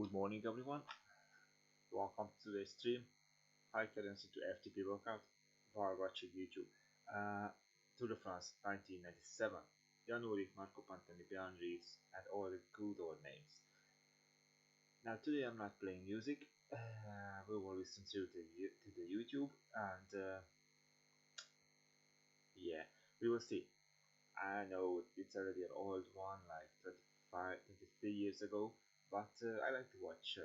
Good morning everyone, welcome to today's stream. High cadence into FTP workout while watching YouTube. Tour de France 1997, Ullrich, Marco Pantani, and all the good old names. Now today I'm not playing music, we will listen to the YouTube and yeah, we will see. I know it's already an old one, like 23 years ago, but I like to watch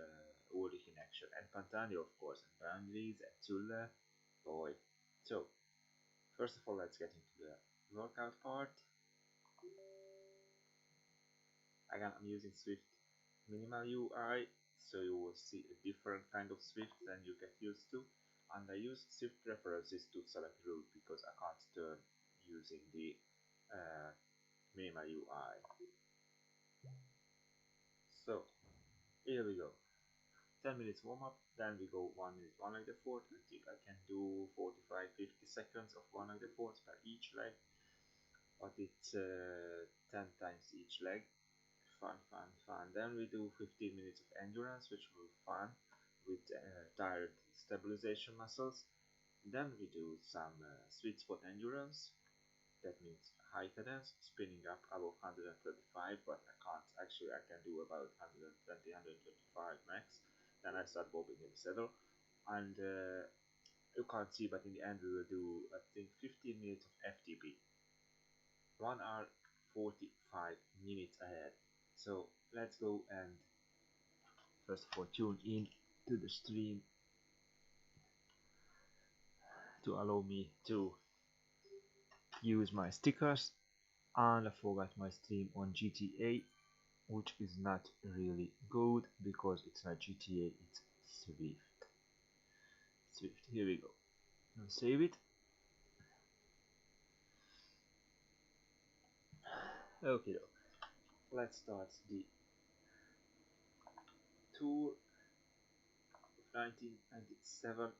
Ullrich in action, and Pantani of course, and Brandries and Tulle, boy. So, first of all, let's get into the workout part. Again, I'm using Zwift minimal UI, so you will see a different kind of Zwift than you get used to. And I use Zwift Preferences to select route because I can't turn using the minimal UI. So here we go. 10 minutes warm up, then we go 1 minute one leg effort. I think I can do 45-50 seconds of one leg efforts per each leg, but it's 10 times each leg. Fun. Then we do 15 minutes of endurance, which will be fun with tired stabilization muscles. Then we do some sweet spot endurance. That means high cadence, spinning up above 135, but I can't. Actually, I can do about 120, 125 max. Then I start bobbing in the saddle, and you can't see, but in the end we will do, I think, 15 minutes of FTP. 1 hour 45 minutes ahead. So let's go and first of all tune in to the stream to allow me to use my stickers. And I forgot my stream on GTA, which is not really good because it's not GTA, it's Zwift. Here we go. I'll save it. Okay, let's start the tour of 1997.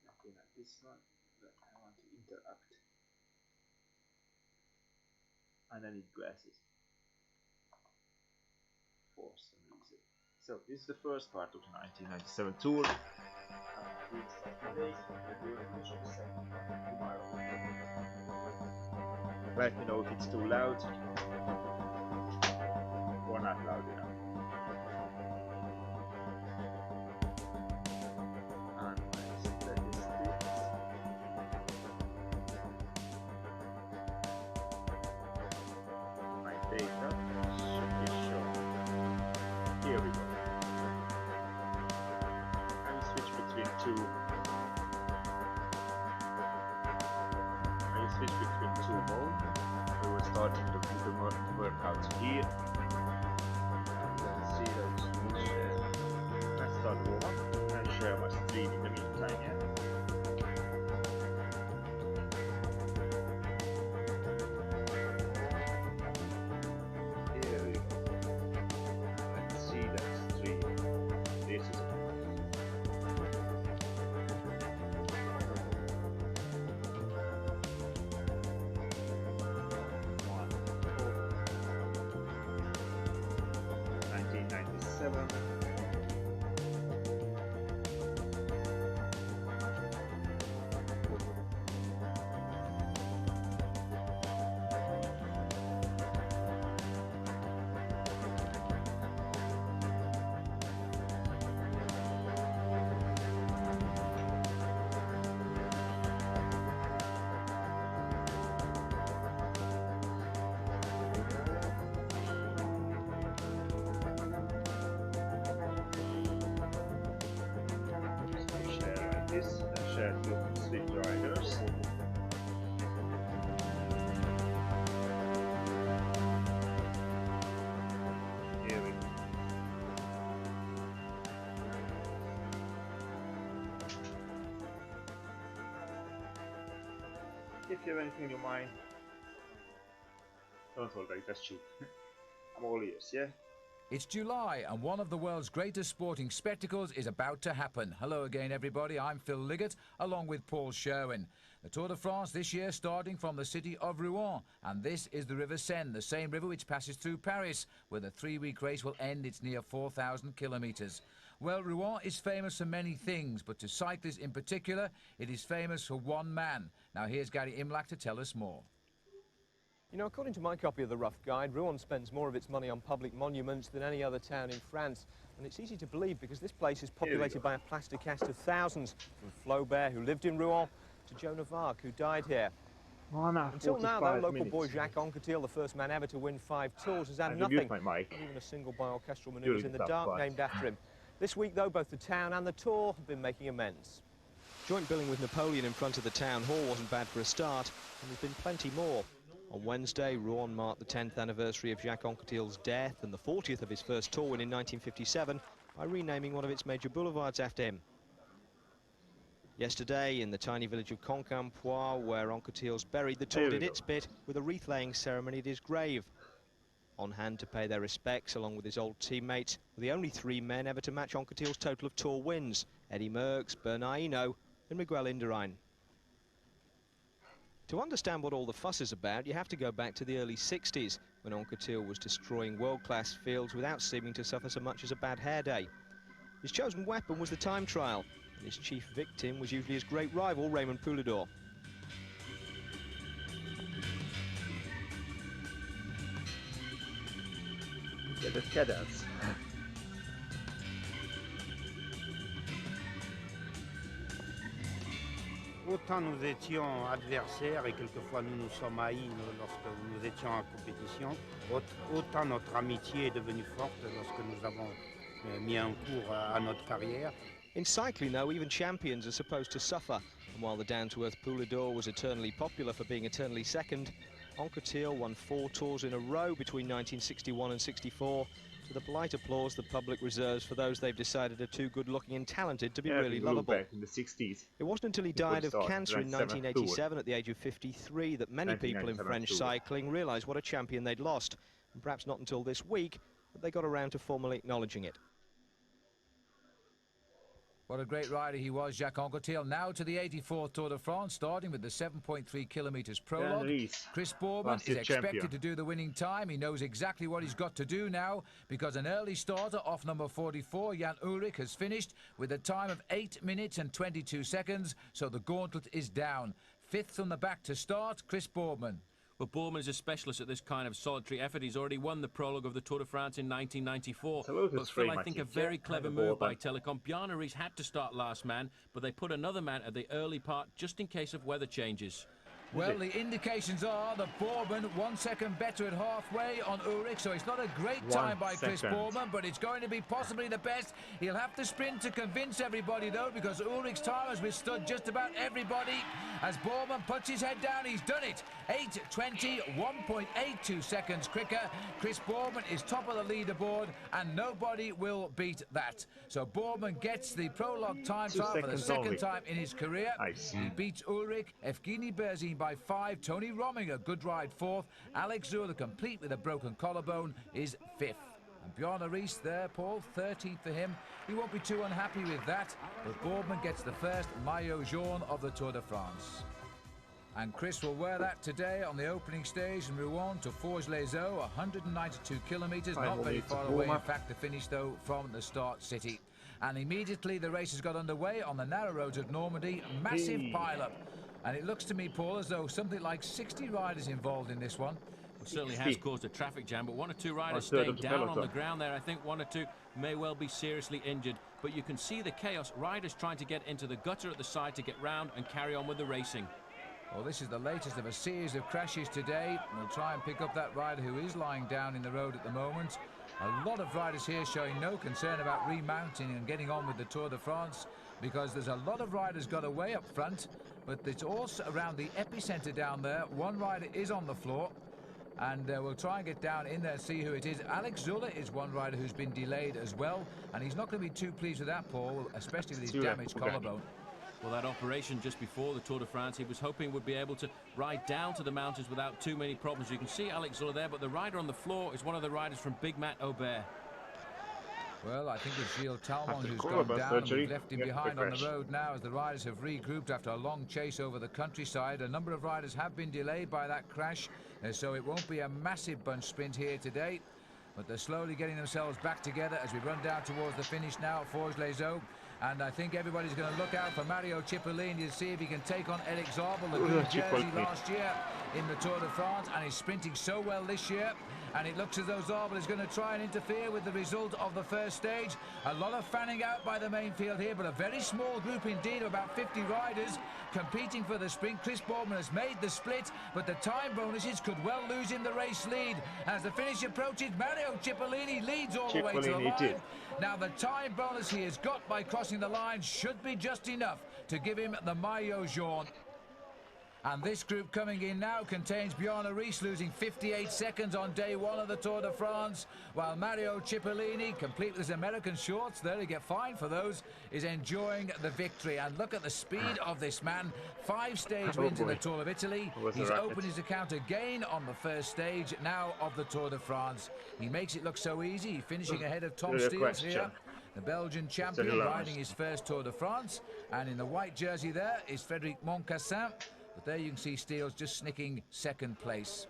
Okay, not this one, but I want to interact. And I need glasses for some reason. So this is the first part of the 1997 tour. We'll start today and we'll finish the second part tomorrow. Let me know if it's too loud or not loud enough. And I set this my data should be shown. Here we go. I will switch between two. Modes. We will start in the workout here. And let's see let's start the warm up and share my stream in the meantime. Yeah. Here we go. Let's see that stream. This is it. Share to Zwift riders. Here we go. If you have anything in your mind, don't hold back, just shoot. I'm all ears, yeah? It's July and one of the world's greatest sporting spectacles is about to happen. Hello again everybody, I'm Phil Liggett along with Paul Sherwin. The Tour de France this year starting from the city of Rouen, and this is the River Seine, the same river which passes through Paris, where the 3-week race will end its near 4,000 kilometres. Well, Rouen is famous for many things, but to cyclists in particular, it is famous for one man. Now here's Gary Imlach to tell us more. You know, according to my copy of the Rough Guide, Rouen spends more of its money on public monuments than any other town in France. And it's easy to believe because this place is populated by a plaster cast of thousands, from Flaubert, who lived in Rouen, to Joan of Arc, who died here. Until now, though, local boy Jacques Anquetil, the first man ever to win 5 tours, has had nothing, not even a single by orchestral manoeuvres in the dark named after him. This week, though, both the town and the Tour have been making amends. Joint billing with Napoleon in front of the town hall wasn't bad for a start, and there's been plenty more. On Wednesday, Rouen marked the 10th anniversary of Jacques Anquetil's death and the 40th of his first tour win in 1957 by renaming one of its major boulevards after him. Yesterday, in the tiny village of Quincampoix, where Anquetil's buried, the Tour did its bit with a wreath-laying ceremony at his grave. On hand to pay their respects, along with his old teammates, were the only 3 men ever to match Anquetil's total of Tour wins: Eddy Merckx, Bernard Hinault and Miguel Indurain. To understand what all the fuss is about, you have to go back to the early 60s, when Anquetil was destroying world-class fields without seeming to suffer so much as a bad hair day. His chosen weapon was the time trial, and his chief victim was usually his great rival, Raymond Poulidor. Yeah, the cadence. Autant nous étions adversaires et quelquefois nous nous sommes haïs lorsque nous étions en compétition, autant notre amitié est devenue forte lorsque nous avons mis un cours à notre carrière. In cycling, though, even champions are supposed to suffer. And while the down-to-earth Poulidor was eternally popular for being eternally second, Anquetil won 4 tours in a row between 1961 and 64, to the polite applause the public reserves for those they've decided are too good-looking and talented to be really lovable. Back in the 60s. It wasn't until he died of cancer in 1987 at the age of 53 that many people in French cycling realised what a champion they'd lost. And perhaps not until this week that they got around to formally acknowledging it. What a great rider he was, Jacques Anquetil. Now to the 84th Tour de France, starting with the 7.3 kilometres prologue. Chris Boorman is expected to do the winning time. He knows exactly what he's got to do now, because an early starter off number 44, Jan Ullrich, has finished with a time of 8 minutes and 22 seconds, so the gauntlet is down. 5th from the back to start, Chris Boorman. Well, Boorman is a specialist at this kind of solitary effort. He's already won the prologue of the Tour de France in 1994. But Phil, I think a very clever move by Telecom. Bjarne Riis had to start last man, but they put another man at the early part just in case of weather changes. Well, the indications are that Boorman 1 second better at halfway on Ullrich, so it's not a great time by Chris Boorman, but it's going to be possibly the best. He'll have to sprint to convince everybody, though, because Ullrich's time has withstood just about everybody. As Boorman puts his head down, he's done it. 8:20, 1.82 seconds quicker. Chris Boorman is top of the leaderboard, and nobody will beat that. So Boorman gets the prologue time trial for the second time in his career. He beats Ullrich, Evgeny Berzin by 5, Tony Rominger, good ride 4th, Alex Zülle, complete with a broken collarbone, is 5th. And Bjarne Riis there, Paul, 13th for him. He won't be too unhappy with that, but Boorman gets the first maillot jaune of the Tour de France. And Chris will wear that today on the opening stage in Rouen to Forges-les-Eaux, 192 kilometres, not very far away, in fact, to finish, though, from the start city. And immediately the race has got underway on the narrow roads of Normandy, massive pile-up. And it looks to me, Paul, as though something like 60 riders involved in this one. It certainly has caused a traffic jam, but 1 or 2 riders staying down on the ground there. I think 1 or 2 may well be seriously injured. But you can see the chaos, riders trying to get into the gutter at the side to get round and carry on with the racing. Well, this is the latest of a series of crashes today. We'll try and pick up that rider who is lying down in the road at the moment. A lot of riders here showing no concern about remounting and getting on with the Tour de France, because there's a lot of riders got away up front, but it's also around the epicenter down there. One rider is on the floor, and we'll try and get down in there and see who it is. Alex Zülle is one rider who's been delayed as well, and he's not going to be too pleased with that, Paul, especially with his damaged collarbone. Well, that operation just before the Tour de France, he was hoping would be able to ride down to the mountains without too many problems. You can see Alex Zülle there, but the rider on the floor is one of the riders from Big Mat Aubert. Well, I think it's Gilles Talmont who's gone down, and we've left him behind on the road now as the riders have regrouped after a long chase over the countryside. A number of riders have been delayed by that crash, so it won't be a massive bunch sprint here today. But they're slowly getting themselves back together as we run down towards the finish now at Forges-les-Eaux. And I think everybody's going to look out for Mario Cipollini to see if he can take on Eric Zabel, the good jersey last year in the Tour de France, and he's sprinting so well this year. And it looks as though Zabel is going to try and interfere with the result of the first stage. A lot of fanning out by the main field here, but a very small group indeed of about 50 riders competing for the sprint. Chris Boardman has made the split, but the time bonuses could well lose him the race lead. As the finish approaches, Mario Cipollini leads all the way to the line. Now the time bonus he has got by crossing the line should be just enough to give him the maillot jaune. And this group coming in now contains Bjarne Riis losing 58 seconds on day one of the Tour de France, while Mario Cipollini, complete with his American shorts, there he get fined for those, is enjoying the victory. And look at the speed of this man. 5 stage wins in the Tour of Italy. He's opened his account again on the first stage now of the Tour de France. He makes it look so easy, finishing ahead of Tom Steels here. The Belgian champion riding his first Tour de France. And in the white jersey there is Frédéric Moncassin. But there you can see Steels just snicking second place.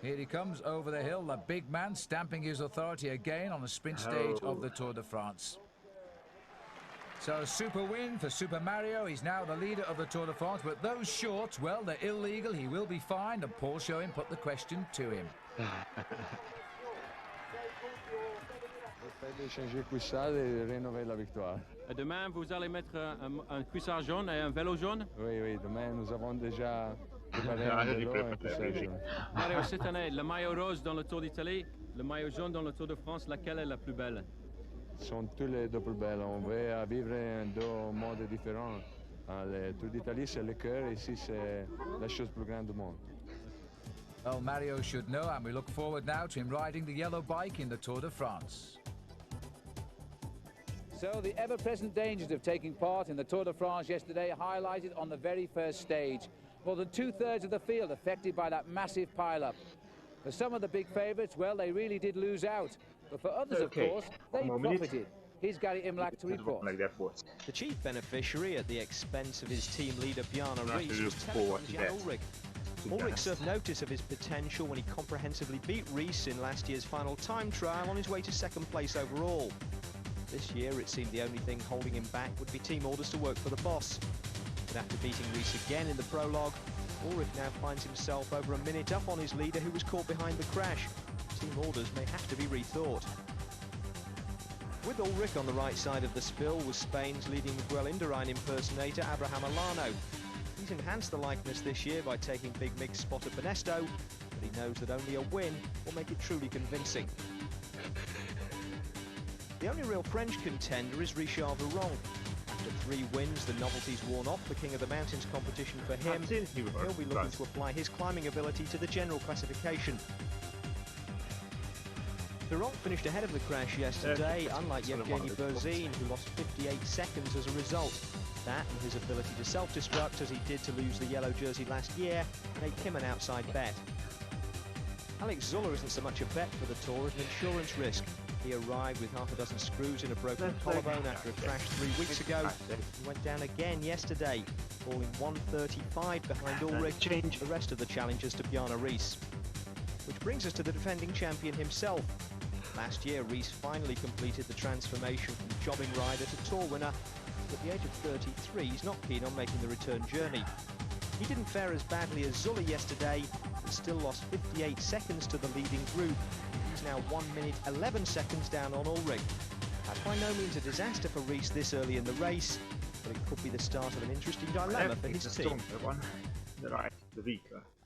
Here he comes over the hill, the big man stamping his authority again on the sprint stage of the Tour de France. So super win for Super Mario. He's now the leader of the Tour de France, but those shorts, well, they're illegal. He will be fined, and Paul Schoen put the question to him. Demain, vous allez mettre un cuissard jaune et un vélo jaune? Oui, oui, demain, nous avons déjà préparé un vélo et un cuissard jaune. Mario, cette année, le maillot rose dans le Tour d'Italie, le maillot jaune dans le Tour de France, laquelle est la plus belle? Sont tous les deux plus belles. On va vivre en deux modes différents. Le Tour d'Italie, c'est le cœur, ici, c'est la chose plus grande du monde. Well, Mario should know, and we look forward now to him riding the yellow bike in the Tour de France. So the ever-present dangers of taking part in the Tour de France yesterday highlighted on the very first stage. More than 2/3 of the field affected by that massive pile-up. For some of the big favourites, well, they really did lose out. But for others, of course, they profited. Here's Gary Imlach to report. The chief beneficiary at the expense of his team leader Bjarne Riis was Telecom's Jan Ullrich. Ullrich served notice of his potential when he comprehensively beat Riis in last year's final time trial on his way to second place overall. This year, it seemed the only thing holding him back would be team orders to work for the boss. But after beating Riis again in the prologue, Ullrich now finds himself over a minute up on his leader, who was caught behind the crash. Team orders may have to be rethought. With Ullrich on the right side of the spill was Spain's leading Miguel Indurain impersonator, Abraham Olano. He's enhanced the likeness this year by taking Big Mig's spot at Benesto, but he knows that only a win will make it truly convincing. The only real French contender is Richard Viron. After 3 wins, the novelty's worn off the King of the Mountains competition for him. He'll be looking to apply his climbing ability to the general classification. Viron finished ahead of the crash yesterday, unlike Yevgeny Berzin, who lost 58 seconds as a result. That and his ability to self-destruct, as he did to lose the yellow jersey last year, make him an outside bet. Alex Zuller isn't so much a bet for the Tour as an insurance risk. He arrived with half a dozen screws in a broken collarbone after a crash 3 weeks ago. He went down again yesterday, falling 1:35 behind Ullrich, the rest of the challengers to Bjarne Riis. Which brings us to the defending champion himself. Last year, Riis finally completed the transformation from jobbing rider to tour winner. At the age of 33, he's not keen on making the return journey. He didn't fare as badly as Zuller yesterday, but still lost 58 seconds to the leading group. He's now 1 minute 11 seconds down on Ullrich. That's by no means a disaster for Riis this early in the race, but it could be the start of an interesting dilemma for his team.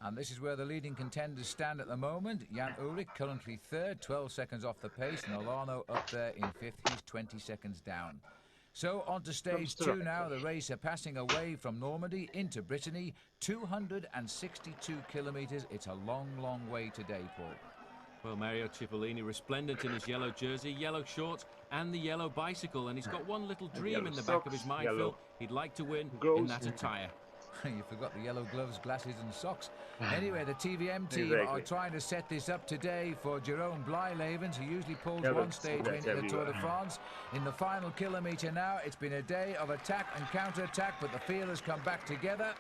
And this is where the leading contenders stand at the moment. Jan Ullrich currently third, 12 seconds off the pace, and Olano up there in fifth. He's 20 seconds down. So on to stage 2 now. The race are passing away from Normandy into Brittany. 262 kilometres. It's a long, long way today, Paul. Well, Mario Cipollini resplendent in his yellow jersey, yellow shorts and the yellow bicycle, and he's got one little dream in the back of his mind, Phil. He'd like to win in that attire. You forgot the yellow gloves, glasses and socks. Anyway, the TVM team are trying to set this up today for Jerome Blyleven, who usually pulls one stage win in the Tour de France. In the final kilometre now, it's been a day of attack and counter-attack, but the field has come back together.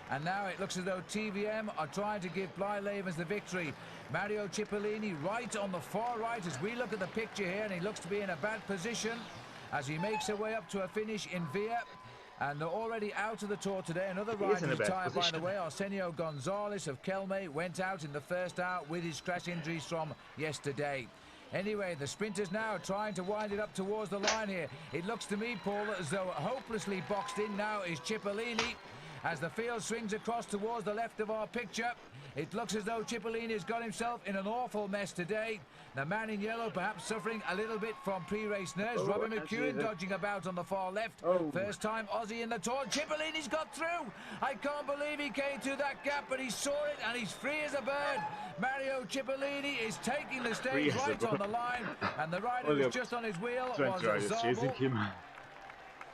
And now it looks as though TVM are trying to give Blyleven the victory. Mario Cipollini right on the far right as we look at the picture here, and he looks to be in a bad position as he makes his way up to a finish in Via. And they're already out of the Tour today. Another rider retired, by the way. Arsenio Gonzalez of Kelme went out in the first hour with his crash injuries from yesterday. Anyway, the sprinters now are trying to wind it up towards the line here. It looks to me, Paul, as though hopelessly boxed in now is Cipollini. As the field swings across towards the left of our picture, it looks as though Cipollini has got himself in an awful mess today. The man in yellow perhaps suffering a little bit from pre-race nerves. Robbie McEwen dodging about on the far left. First time Aussie in the Tour. Cipollini's got through. I can't believe he came through that gap, but he saw it and he's free as a bird. Mario Cipollini is taking the stage right on the line, and the rider who was just on his wheel was Zabel.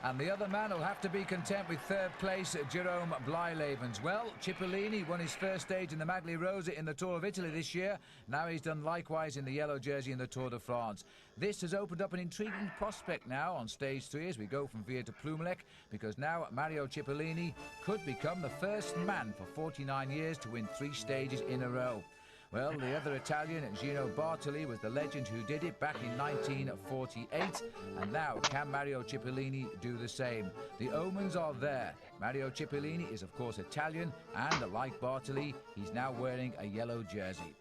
And the other man will have to be content with third place, Jerome Blyleven. Well, Cipollini won his first stage in the Maglia Rosa in the Tour of Italy this year. Now he's done likewise in the yellow jersey in the Tour de France. This has opened up an intriguing prospect now on stage 3 as we go from Via to Plumelec, because now Mario Cipollini could become the first man for 49 years to win 3 stages in a row. Well, the other Italian, Gino Bartoli, was the legend who did it back in 1948. And now, can Mario Cipollini do the same? The omens are there. Mario Cipollini is, of course, Italian, and like Bartoli, he's now wearing a yellow jersey.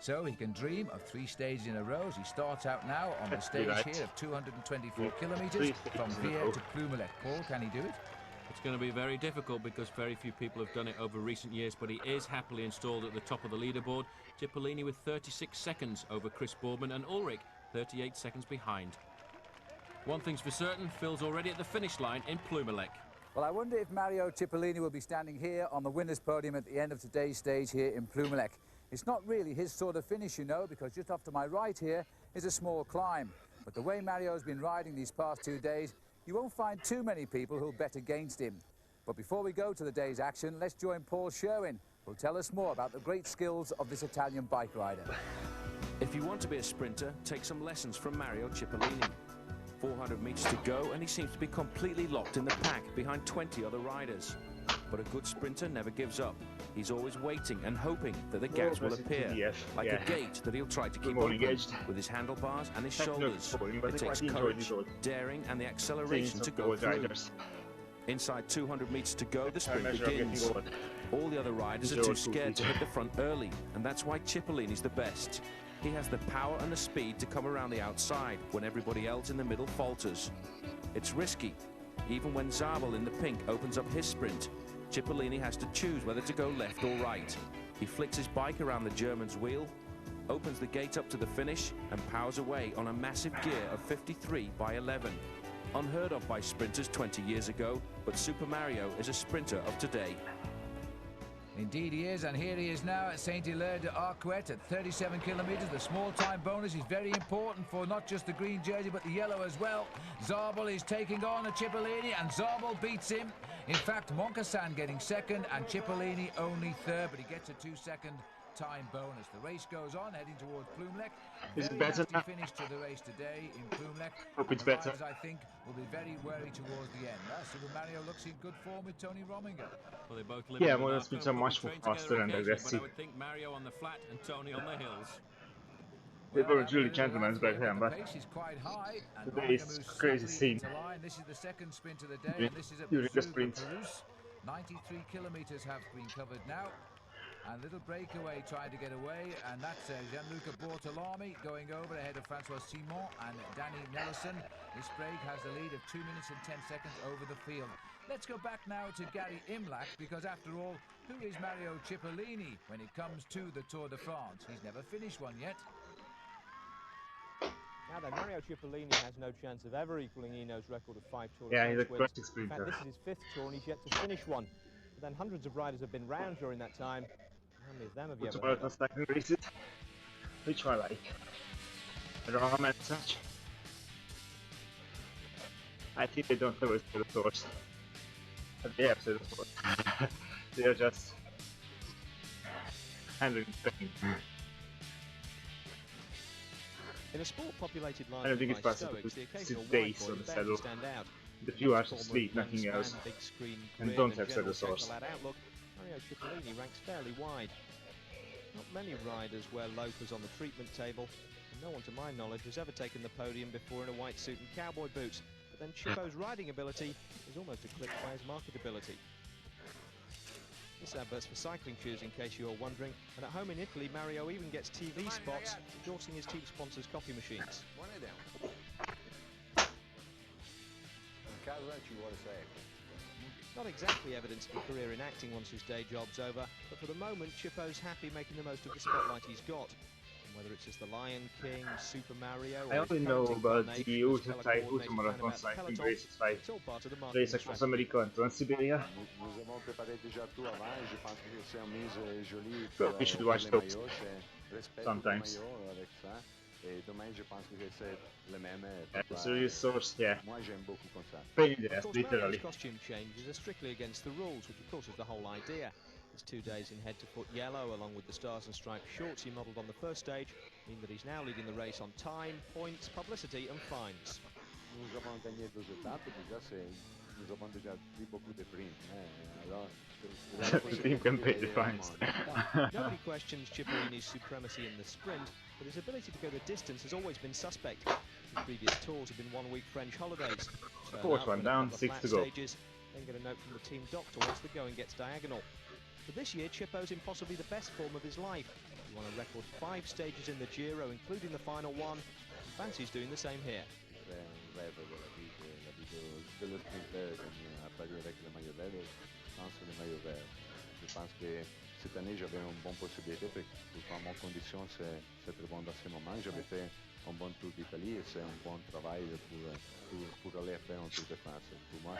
So he can dream of 3 stages in a row as he starts out now on the stage here of 224 kilometres from Via to Plumelec. Paul, can he do it? It's going to be very difficult because very few people have done it over recent years, but he is happily installed at the top of the leaderboard. Cipollini with 36 seconds over Chris Boardman, and Ullrich 38 seconds behind. One thing's for certain, Phil's already at the finish line in Plumelec. Well, I wonder if Mario Cipollini will be standing here on the winner's podium at the end of today's stage here in Plumelec. It's not really his sort of finish, you know, because just off to my right here is a small climb. But the way Mario's been riding these past 2 days, you won't find too many people who'll bet against him. But before we go to the day's action, let's join Paul Sherwin, who'll tell us more about the great skills of this Italian bike rider. If you want to be a sprinter, take some lessons from Mario Cipollini. 400 metres to go, and he seems to be completely locked in the pack behind 20 other riders. But a good sprinter never gives up. He's always waiting and hoping that the gaps will appear, like a gate that he'll try to keep open with his handlebars and his shoulders. It takes courage, daring and the acceleration to go through. Inside 200 metres to go, the sprint begins. All the other riders are too scared to hit the front early, and that's why Cipollini's the best. He has the power and the speed to come around the outside when everybody else in the middle falters. It's risky. Even when Zabel in the pink opens up his sprint, Cipollini has to choose whether to go left or right. He flicks his bike around the German's wheel, opens the gate up to the finish, and powers away on a massive gear of 53 by 11. Unheard of by sprinters 20 years ago, but Super Mario is a sprinter of today. Indeed he is, and here he is now at Saint-Hilaire de Arcueil at 37 kilometres. The small time bonus is very important for not just the green jersey but the yellow as well. Zabel is taking on a Cipollini, and Zabel beats him. In fact, Moncassin getting second and Cipollini only third, but he gets a 2-second time bonus. The race goes on, heading towards Plumelec. Is it better now? Finish to the race today in Plumelec. Hope it's better. I think will be very wary towards the end. Super Mario looks in good form with Tony Rominger. Well, they both live well, it's been so much more faster and aggressive. But I would think Mario on the flat and Tony on the hills. They were really gentlemen back then, but pace is quite high, and today is a crazy scene. This is the second sprint of the day, and this is at during the sprint. 93 kilometres have been covered now. And little breakaway trying to get away, and that's Gianluca Bortolami going over ahead of Francois Simon and Danny Nelson. This break has the lead of 2 minutes and 10 seconds over the field. Let's go back now to Gary Imlach, because after all, who is Mario Cipollini when it comes to the Tour de France? He's never finished one yet. Now then, Mario Cipollini has no chance of ever equaling Eno's record of 5 Tour de France he's a wins. classic sprinter. In fact, this is his 5th tour and he's yet to finish one. But then hundreds of riders have been round during that time. How many of them have you ever heard of? Second races, which I like. Ram and such. I think they don't have a source. But they have a source. They are just handling pain. In a sport populated I don't think it's possible to sit days on the saddle. The few hours of sleep, nothing else, and don't have saddle sores. Mario Cipollini ranks fairly wide. Not many riders wear loafers on the treatment table, and no one to my knowledge has ever taken the podium before in a white suit and cowboy boots. But then Chippo's riding ability is almost eclipsed by his marketability. This advert's for cycling shoes, in case you're wondering, and at home in Italy, Mario even gets TV spots endorsing his team sponsors' coffee machines. Not exactly evidence of a career in acting once his day job's over, but for the moment, Chippo's happy making the most of the spotlight he's got. And whether it's as the Lion King, Super Mario, or I only know about the ultramarathon cycling races like race across America and Trans-Siberia. Well, we should watch those sometimes. It's a resource, yeah. Pain in the ass, literally. Costume changes are strictly against the rules, which of course is the whole idea. His 2 days in head-to-foot yellow, along with the stars and stripes shorts he modelled on the first stage, mean that he's now leading the race on time, points, publicity and fines. The team can pay the fines. Nobody questions Cipollini's supremacy in the sprint, but his ability to go the distance has always been suspect. His previous tours have been one-week French holidays. Fourth one down, 6 to go. Stages, then get a note from the team doctor once the going gets diagonal. But this year, Chippo's in possibly the best form of his life. He won a record 5 stages in the Giro, including the final one, and fancies doing the same here. Je pense que cette année, j'avais une bonne possibilité parce que en bonne condition, c'est très bon dans ce moment. J'avais fait un bon tour d'Italie et c'est un bon travail pour aller faire un tour de France. Pour moi,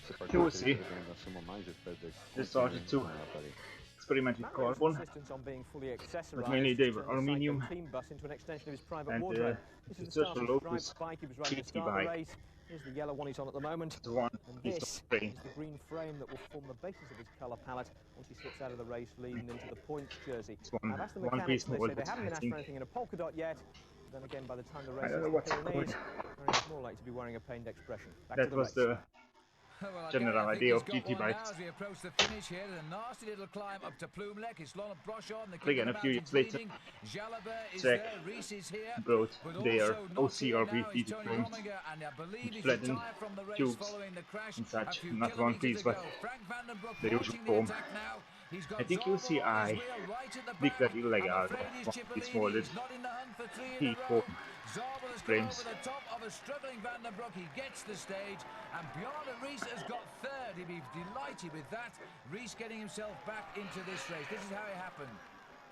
c'est parfait dans ce moment. J'espère de started to experiment with carbon, but mainly they were aluminium, and it's just a Lotus Gigabyte. Here's the yellow one he's on at the moment. And this is the green frame that will form the basis of his colour palette once he slips out of the race leading into the points jersey. Now that's the mechanics, they say they haven't been asked for anything in a polka dot yet. But then again, by the time the race is the Pyrenees, Mario's more likely to be wearing a pained expression. That was the general idea of Gigabyte. As we approach the finish here, there's a nasty little climb up to Plumelec. It's Lon Brochon, the again, a few years later, Czech brought their OCRV heated frames, flattened tubes in such, not one piece, but the usual form. I think UCI declared illegal these molded heat form frames. Over the top of a struggling Van den Broek, he gets the stage, and Bjarne Riis has got third. He'd be delighted with that. Riis getting himself back into this race. This is how it happened.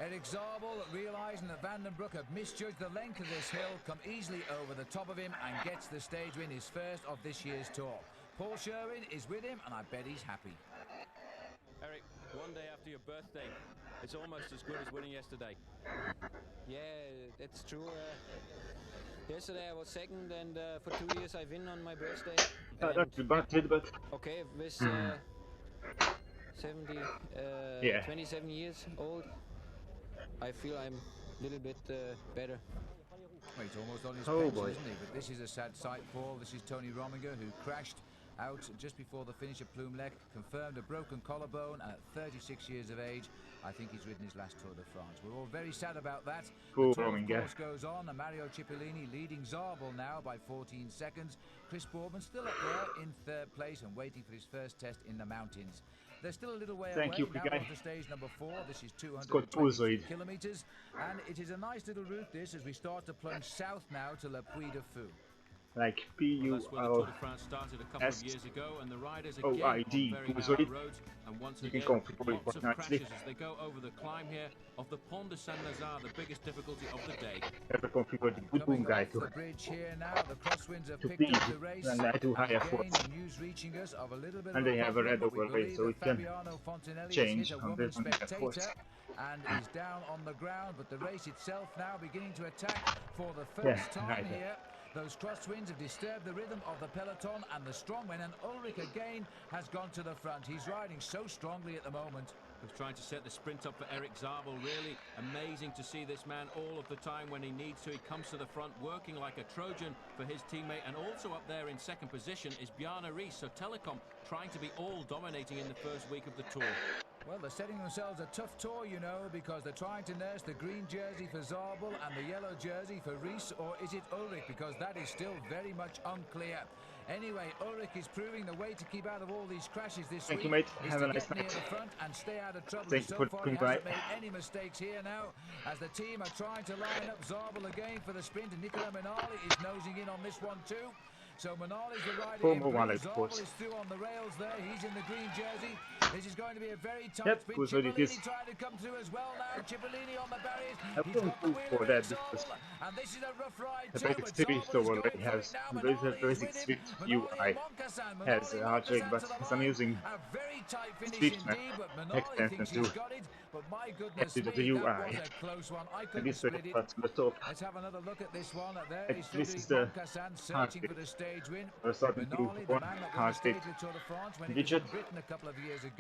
Eric Zabel, realising that Van den Broek had misjudged the length of this hill, come easily over the top of him and gets the stage win, his first of this year's tour. Paul Sherwin is with him, and I bet he's happy. Eric, one day after your birthday, it's almost as good as winning yesterday. Yeah, that's true. Yesterday I was second, and for 2 years I win on my birthday. But okay, with 27 years old, I feel I'm a little bit better. Well, he's almost on his pension, isn't he? But this is a sad sight, Paul. This is Tony Rominger, who crashed out just before the finish at Plumelec, confirmed a broken collarbone, and at 36 years of age, I think he's ridden his last Tour de France. We're all very sad about that. The tour, of course, goes on, and Mario Cipollini leading Zabel now by 14 seconds. Chris Boardman still up there in third place and waiting for his first test in the mountains. There's still a little way away. Now on to stage number 4. This is 220 kilometres, and it is a nice little route, this, as we start to plunge south now to Le Puy de Fou. Like P-U-L-S-O-I-D, and once you can again, configure it lots of nicely. crashes as they go over the climb here of the Pont de Saint-Lazare, the biggest difficulty of the day. Never configure the good boom guy to be, and I do higher force. And they have a red overlay, so it can change on the force. And he's down on the ground, but the race itself now beginning to attack for the first time here. Those crosswinds have disturbed the rhythm of the peloton and the strongmen, and Ullrich again has gone to the front. He's riding so strongly at the moment. He's trying to set the sprint up for Erik Zabel. Really amazing to see this man all of the time when he needs to. He comes to the front working like a Trojan for his teammate, and also up there in second position is Bjarne Riis. So Telecom trying to be all dominating in the first week of the tour. Well, they're setting themselves a tough tour, you know, because they're trying to nurse the green jersey for Zabel and the yellow jersey for Riis, or is it Ullrich? Because that is still very much unclear. Anyway, Ullrich is proving the way to keep out of all these crashes this week. Thank you, mate. Is Have to a nice get near night. the front and stay out of trouble. Thank you So for far, he coming by. hasn't made any mistakes here now, as the team are trying to line up Zabel again for the sprint, and Nicola Minali is nosing in on this one too. So Minali's the rider in blue. Zabel is through on the rails there. He's in the green jersey. This is going to be a very tight sprint. Cipollini trying to come through as well now. Cipollini on the barriers. He's got the wheel of Zabel, and this is a rough ride too. But Zabel is going for it now. Minali is with him. Minali and Moncasan. Has a hard trick, but because I'm using a very tight finish Swift, indeed, but Minali thinks he's got it. But my goodness me, that was a close one. I couldn't split it. Let's have another look at this one. There is Frédéric Moncasan searching for the stage win. Minali, the man that won the stage with Tour de France when he was in Britain a couple of years ago.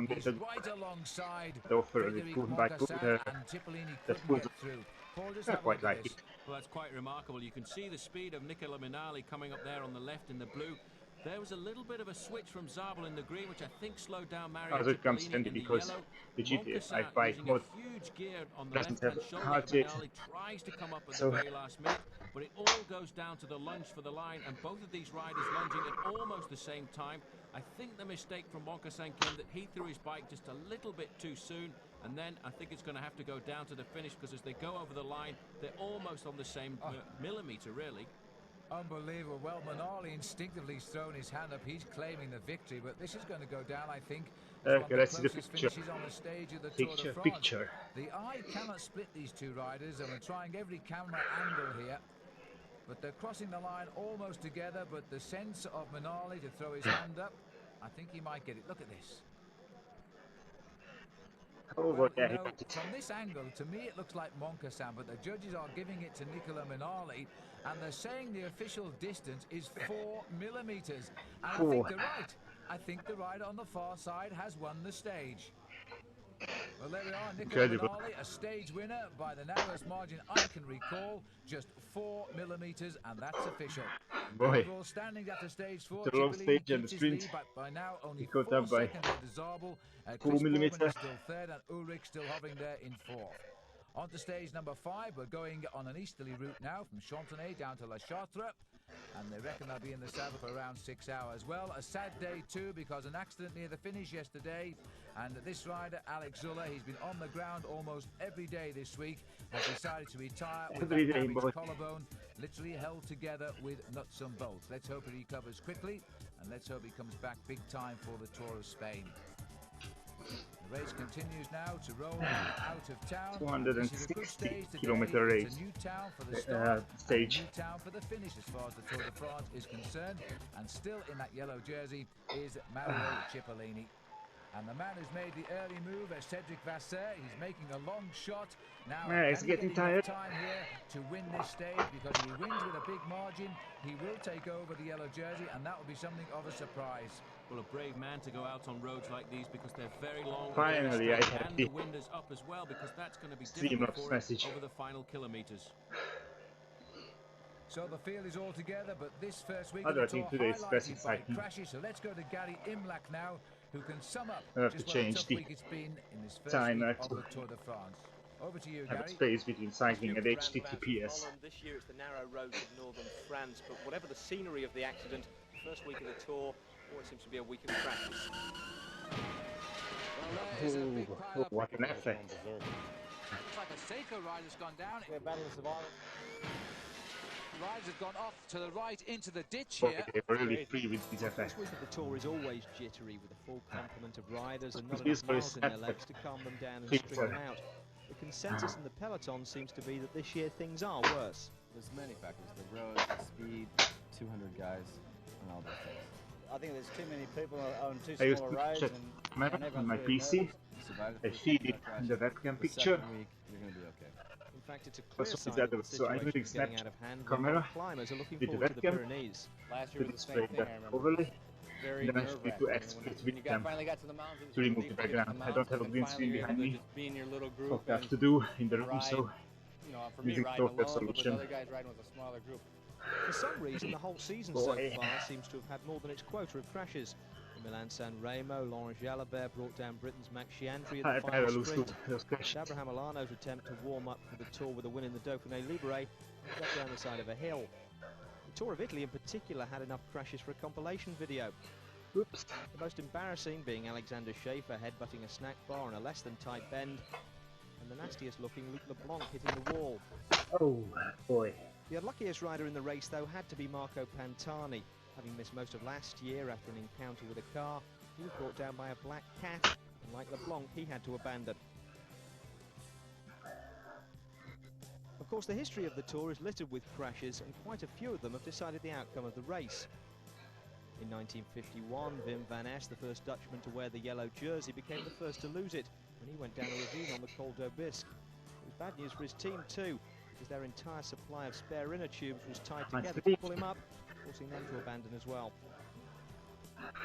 He's right alongside Frédéric Moncasan, and Cipollini couldn't get through. Paul, just have a look at this. Well, that's quite remarkable. You can see the speed of Nicola Minali coming up there on the left in the blue. There was a little bit of a switch from Zabel in the green, which I think slowed down Mario Cipollini in the yellow. The GTX Moncasan using a huge gear on the left-hand shoulder. Minali tries to come up at the very last minute, but it all goes down to the lunge for the line, and both of these riders lunging at almost the same time. I think the mistake from Moncasan came that he threw his bike just a little bit too soon, and then I think it's going to have to go down to the finish, because as they go over the line, they're almost on the same millimetre, really. Unbelievable. Well, Minali instinctively has thrown his hand up. He's claiming the victory, but this is going to go down, I think. Okay, let's see the picture. On the stage of the Tour de France. The eye cannot split these two riders, and we're trying every camera angle here. But they're crossing the line almost together, but the sense of Minali to throw his hand up, I think he might get it. Look at this. Well, you know, from this angle, to me it looks like Moncasan, but the judges are giving it to Nicola Minali, and they're saying the official distance is 4 millimeters. And I think they're right. I think the rider on the far side has won the stage. Well, there we are, Nicola Minali, a stage winner by the narrowest margin I can recall, just 4 millimeters, and that's official. Overall standings after stage 4, the long stage and the sprint. But by now only 4 seconds to Zabel. 4 millimeters. Still third, and Ullrich still hovering there in fourth. On to stage number 5, we're going on an easterly route now from Chantenay down to La Chartre, and they reckon they'll be in the saddle for around 6 hours. Well, a sad day too, because an accident near the finish yesterday, and this rider, Alex Zuller, he's been on the ground almost every day this week, has decided to retire with that damaged collarbone, literally held together with nuts and bolts. Let's hope he recovers quickly, and let's hope he comes back big time for the Tour of Spain. The race continues now to roll out of town. 260-kilometer race. It's a new town for the start, stage. A new town for the finish as far as the Tour de France is concerned. And still in that yellow jersey is Mario Cipollini. And the man who's made the early move is Cedric Vasseur. He's making a long shot. Now, he's getting tired. Time here to win this stage, because if he wins with a big margin, he will take over the yellow jersey, and that will be something of a surprise. Well, a brave man to go out on roads like these, because they're very long. Finally, I have the wind is up as well, because that's going to be difficult for him over the final kilometers. So the field is all together, but this first week of the Tour highlighted by crashes. So let's go to Gary Imlach now, who can sum up just what a tough week it's been in this first week of the Tour de France. Over to you, Gary. Have a space between cycling and HTTPS. This year it's the narrow roads of northern France, but whatever the scenery of the accident, the first week of the Tour always seems to be a week of crashes. Well, what an effect. Looks like a Seiko rider's gone down. Riders have gone off to the right into the ditch here. They're really free with these effects. This week of the Tour is always jittery, with a full complement of riders and not enough miles in their legs to calm them down and string them out. The consensus in the peloton seems to be that this year things are worse. There's many factors: the road, the speed, 200 guys, and all those things. I think there's too many people on too small a roads, and on my PC. I feed it in the webcam picture. You're going to be okay. In fact, it's a clear sign that the so I situation is snap getting out of hand. camera Climbers are looking with the forward to the webcam Pyrenees. last year to was the same display thing, that I remember. overlay. Very Then I should nerve-wracking. to export When you webcam finally got to the mountains, to remove the background. I don't have a green screen behind me, just be in your little so group I have to do in the room, ride, so you know, for me using riding software alone, but with solution. other guys riding with a smaller group. For some reason, the whole season so far seems to have had more than its quota of crashes. In Milan-San Remo, Laurent Jalabert brought down Britain's Max Chiandri in the final sprint. Abraham Milano's attempt to warm up for the Tour with a win in the Dauphiné Libre got down the side of a hill. The Tour of Italy in particular had enough crashes for a compilation video. Oops. The most embarrassing being Alexander Schaefer headbutting a snack bar in a less than tight bend, and the nastiest looking Luc Leblanc hitting the wall. Oh boy. The unluckiest rider in the race though had to be Marco Pantani. Having missed most of last year after an encounter with a car, he was brought down by a black cat, and like LeBlanc, he had to abandon. Of course, the history of the Tour is littered with crashes, and quite a few of them have decided the outcome of the race. In 1951, Wim van Aert, the first Dutchman to wear the yellow jersey, became the first to lose it when he went down a ravine on the Col d'Aubisque. It was bad news for his team too, because their entire supply of spare inner tubes was tied together to pull him up, forcing them to abandon as well.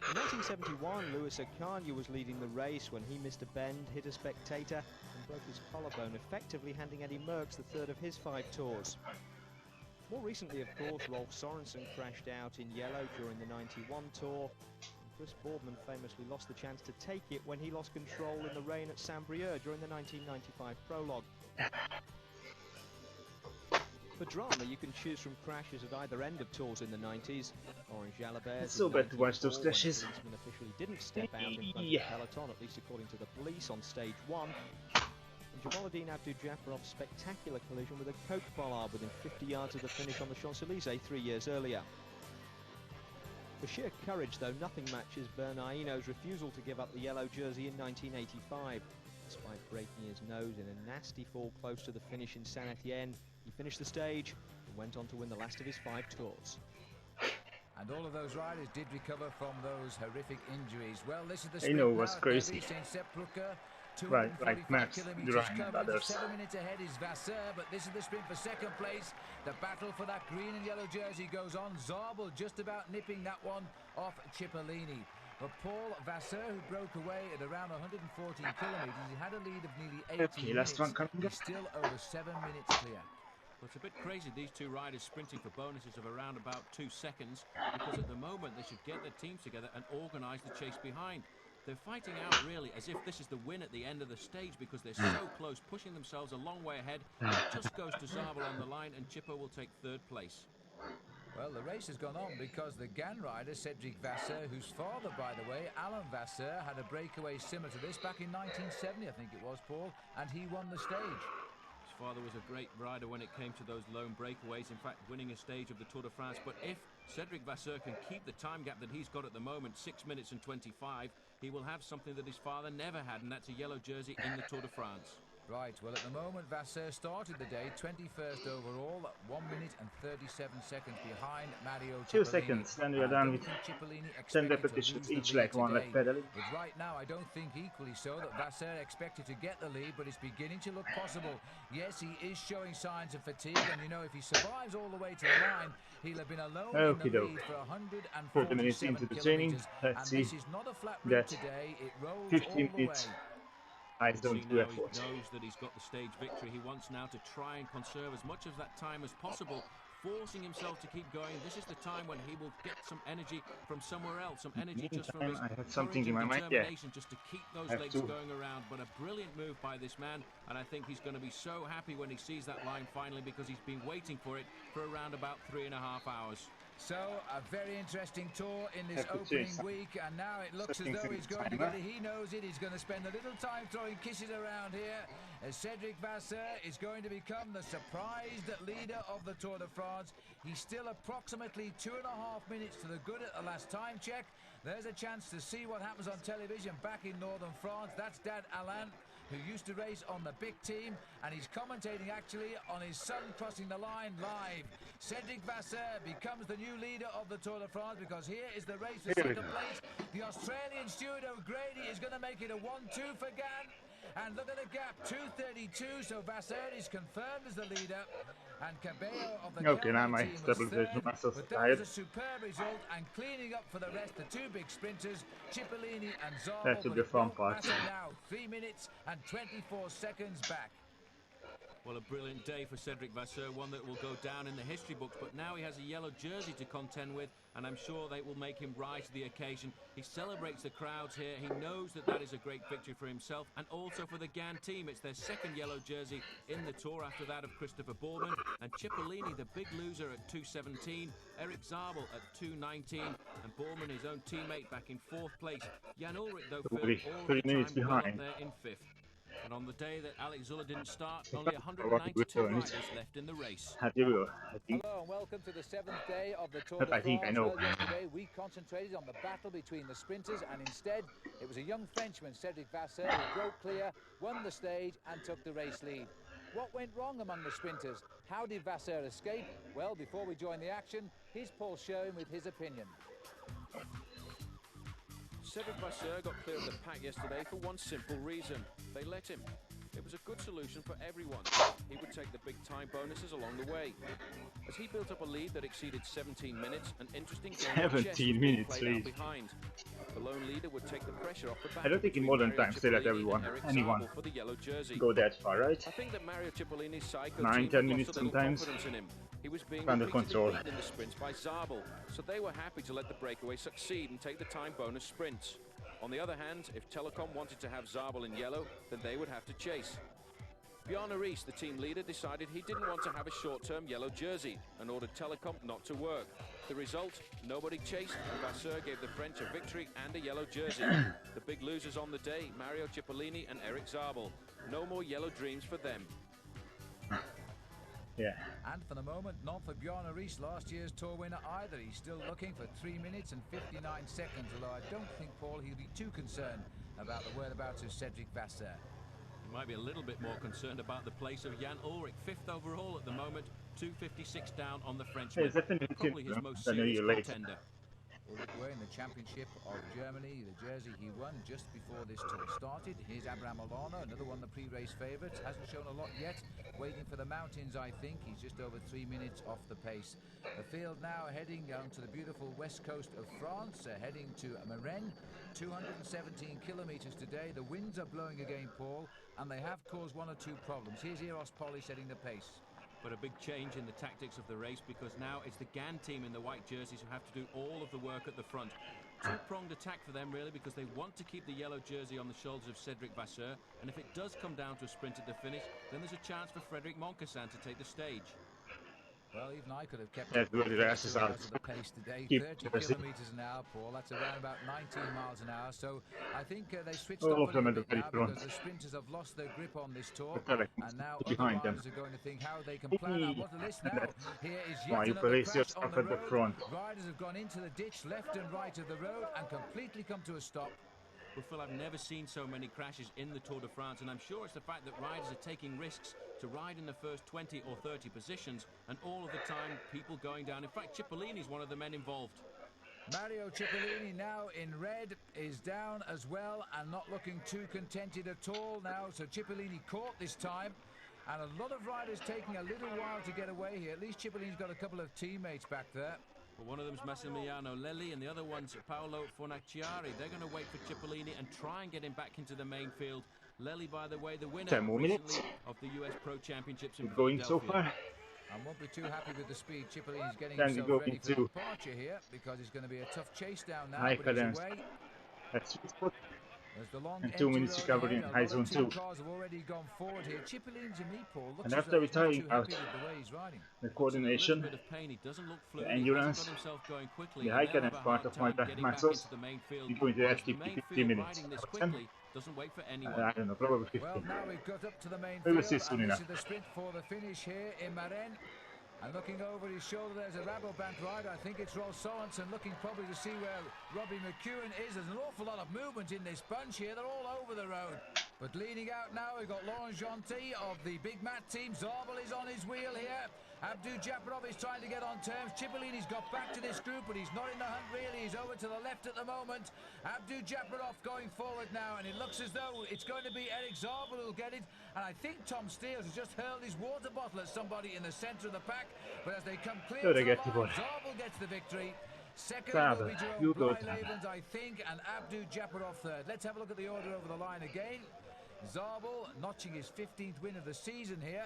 In 1971, Louis Ocaña was leading the race when he missed a bend, hit a spectator, and broke his collarbone, effectively handing Eddie Merckx the third of his 5 tours. More recently, of course, Rolf Sorensen crashed out in yellow during the 91 Tour, and Chris Boardman famously lost the chance to take it when he lost control in the rain at Saint-Brieuc during the 1995 prologue. For drama, you can choose from crashes at either end of tours in the 90s. Orange Jalabert. It's so bad to watch those crashes. The policeman officially didn't step out in front of the peloton, at least according to the police, on stage 1. And Jamaluddin Abdul-Jabbarov's spectacular collision with a coke bollard within 50 yards of the finish on the Champs-Élysées 3 years earlier. For sheer courage, though, nothing matches Bernardino's refusal to give up the yellow jersey in 1985. Despite breaking his nose in a nasty fall close to the finish in Saint-Étienne, he finished the stage and went on to win the last of his 5 tours. And all of those riders did recover from those horrific injuries. Well, this is the sprint now. Was crazy. Right, Max, the Ryzen brothers. 7 minutes ahead is Vasseur, but this is the sprint for second place. The battle for that green and yellow jersey goes on. Zabel just about nipping that one off Cipollini. But Paul Vasseur, who broke away at around 114 kilometres, he had a lead of nearly 80 minutes. He's still over 7 minutes clear. Well, it's a bit crazy, these two riders sprinting for bonuses of around about 2 seconds, because at the moment they should get their teams together and organise the chase behind. They're fighting out really as if this is the win at the end of the stage, because they're so close, pushing themselves a long way ahead. It just goes to Zabel on the line, and Chippo will take 3rd place. Well, the race has gone on because the Gann rider, Cedric Vasseur, whose father, by the way, Alain Vasseur, had a breakaway similar to this back in 1970, I think it was, Paul, and he won the stage. His father was a great rider when it came to those lone breakaways, in fact, winning a stage of the Tour de France. But if Cedric Vasseur can keep the time gap that he's got at the moment, 6 minutes and 25, he will have something that his father never had, and that's a yellow jersey in the Tour de France. Right, well, at the moment, Vasseur started the day 21st overall, 1 minute and 37 seconds behind Mario Cipollini. 2 seconds, then we are done with 10 repetitions each leg, 1 left pedaling. But right now, I don't think equally so that Vasseur expected to get the lead, but it's beginning to look possible. Yes, he is showing signs of fatigue, and you know, if he survives all the way to the line, he'll have been alone in the lead for 40 minutes into the training. Let's see. This is not a flat route today, it rolls 15 all the minutes. way. I don't do effort. He knows that he's got the stage victory. He wants now to try and conserve as much of that time as possible, forcing himself to keep going. This is the time when he will get some energy from somewhere else, some energy just from his I had something in my mind, just to keep those legs going around. But a brilliant move by this man, and I think he's going to be so happy when he sees that line finally, because he's been waiting for it for around about 3.5 hours. So, a very interesting tour in this opening week, and now it looks as though he's going to get it. He knows it. He's going to spend a little time throwing kisses around here, as Cedric Vasseur is going to become the surprised leader of the Tour de France. He's still approximately 2.5 minutes to the good at the last time check. There's a chance to see what happens on television back in northern France. That's Dad Alain. who used to race on the big team, and he's commentating actually on his son crossing the line live. Cedric Vasseur becomes the new leader of the Tour de France, because here is the race for second place. The Australian Stuart O'Grady is going to make it a 1-2 for Gann. And look at the gap, 2:32, so Vasseur is confirmed as the leader. And Cabello of the Kelme team was third, but that was a superb result, and cleaning up for the rest, the two big sprinters, Cipollini and Zabel. That should be fun part. Now, 3 minutes and 24 seconds back. Well, a brilliant day for Cedric Vasseur, one that will go down in the history books, but now he has a yellow jersey to contend with, and I'm sure they will make him rise to the occasion. He celebrates the crowds here. He knows that that is a great victory for himself and also for the Gann team. It's their second yellow jersey in the Tour after that of Christopher Boorman, and Cipollini, the big loser, at 2:17, Eric Zabel at 2:19, and Boorman, his own teammate, back in 4th place. Jan Ullrich, though, all the time well up there in 5th. And on the day that Alex Zuller didn't start, only 192 riders left in the race. Hello and welcome to the 7th day of the Tour de France. Well, yesterday we concentrated on the battle between the sprinters, and instead it was a young Frenchman, Cedric Vasseur, who broke clear, won the stage and took the race lead. What went wrong among the sprinters? How did Vasseur escape? Well, before we join the action, here's Paul Sherwin with his opinion. Cedric Vasseur got clear of the pack yesterday for one simple reason. They let him. It was a good solution for everyone. He would take the big time bonuses along the way. As he built up a lead that exceeded 17 minutes, an interesting game 17 minutes lead. Behind. The lone leader would take the pressure off the back. I don't think in modern times they let anyone for the yellow jersey. go that far, right? I think that Mario Cipollini's psycho 9-10 minutes sometimes. In him. He was being under control in the sprints by Zabel, so they were happy to let the breakaway succeed and take the time bonus sprints. On the other hand, if Telecom wanted to have Zabel in yellow, then they would have to chase. Bjarne Riis, the team leader, decided he didn't want to have a short-term yellow jersey and ordered Telecom not to work. The result, nobody chased, and Vasseur gave the French a victory and a yellow jersey. The big losers on the day, Mario Cipollini and Eric Zabel. No more yellow dreams for them. Yeah. And for the moment, not for Bjarne Riis, last year's Tour winner either. He's still looking for 3 minutes and 59 seconds, although I don't think, Paul, he'll be too concerned about the whereabouts of Cedric Vasseur. He might be a little bit more concerned about the place of Jan Ullrich, 5th overall at the moment, 2:56 down on the Frenchman. Probably his most serious contender. Ullrich wearing the championship of Germany, the jersey he won just before this tour started. Here's Abraham Olano, another one of the pre-race favourites. Hasn't shown a lot yet. Waiting for the mountains, I think. He's just over 3 minutes off the pace. The field now heading down to the beautiful west coast of France, heading to Marennes. 217 kilometres today. The winds are blowing again, Paul, and they have caused one or two problems. Here's Eros Poli setting the pace. But a big change in the tactics of the race, because now it's the Gann team in the white jerseys who have to do all of the work at the front. Two-pronged attack for them, really, because they want to keep the yellow jersey on the shoulders of Cedric Vasseur, and if it does come down to a sprint at the finish, then there's a chance for Frédéric Moncassin to take the stage. Well, even I could have kept the pace today. 30 kilometres an hour, Paul. That's around about 19 miles an hour. So I think they switched up a little bit now, because the sprinters have lost their grip on this tour. And now other riders are going to think how they can plan out what the list now. Here is yet another crash on the road. Riders have gone into the ditch left and right of the road and completely come to a stop. Well, Phil, I've never seen so many crashes in the Tour de France, and I'm sure it's the fact that riders are taking risks to ride in the first 20 or 30 positions, and all of the time people going down. In fact, Cipollini's one of the men involved. Mario Cipollini, now in red, is down as well and not looking too contented at all now. So Cipollini caught this time, and a lot of riders taking a little while to get away here. At least Cipollini's got a couple of teammates back there. Well, one of them's Massimiliano Lelli, and the other one's Paolo Fornaciari. They're going to wait for Cipollini and try and get him back into the main field. Lelli, by the way, the winner of the US Pro Championships in going so far. I won't be too happy with the speed. Cipollini's getting himself ready for departure here, because it's going to be a tough chase down now. High cadence. That's the long and 2 minutes recovery in high zone 2. Cars have already gone forward here. Cipollini to me, Paul, looks and after retiring out, the coordination, the endurance, the high cadence part of my muscles, I'm going to FTP 15 minutes. Doesn't wait for anyone. I don't know, probably 15. Well, now we've got up to the main we will field, see soon enough. This is the sprint for the finish here in Marennes. And looking over his shoulder, there's a Rabobank rider. I think it's Rolf Sorensen, looking probably to see where Robbie McEwen is. There's an awful lot of movement in this bunch here. They're all over the road. But leading out now, we've got Laurent Gentil of the Big Mat team. Zabel is on his wheel here. Abdu Japarov is trying to get on terms. Cipollini's got back to this group, but he's not in the hunt really. He's over to the left at the moment. Abdu Japarov going forward now, and it looks as though it's going to be Eric Zabel who'll get it. And I think Tom Steels has just hurled his water bottle at somebody in the centre of the pack. But as they come clear to the line, Zabel gets the victory. Second will be Jerome Blyleven's, I think, and Abdu Japarov third. Let's have a look at the order over the line again. Zabel notching his 15th win of the season here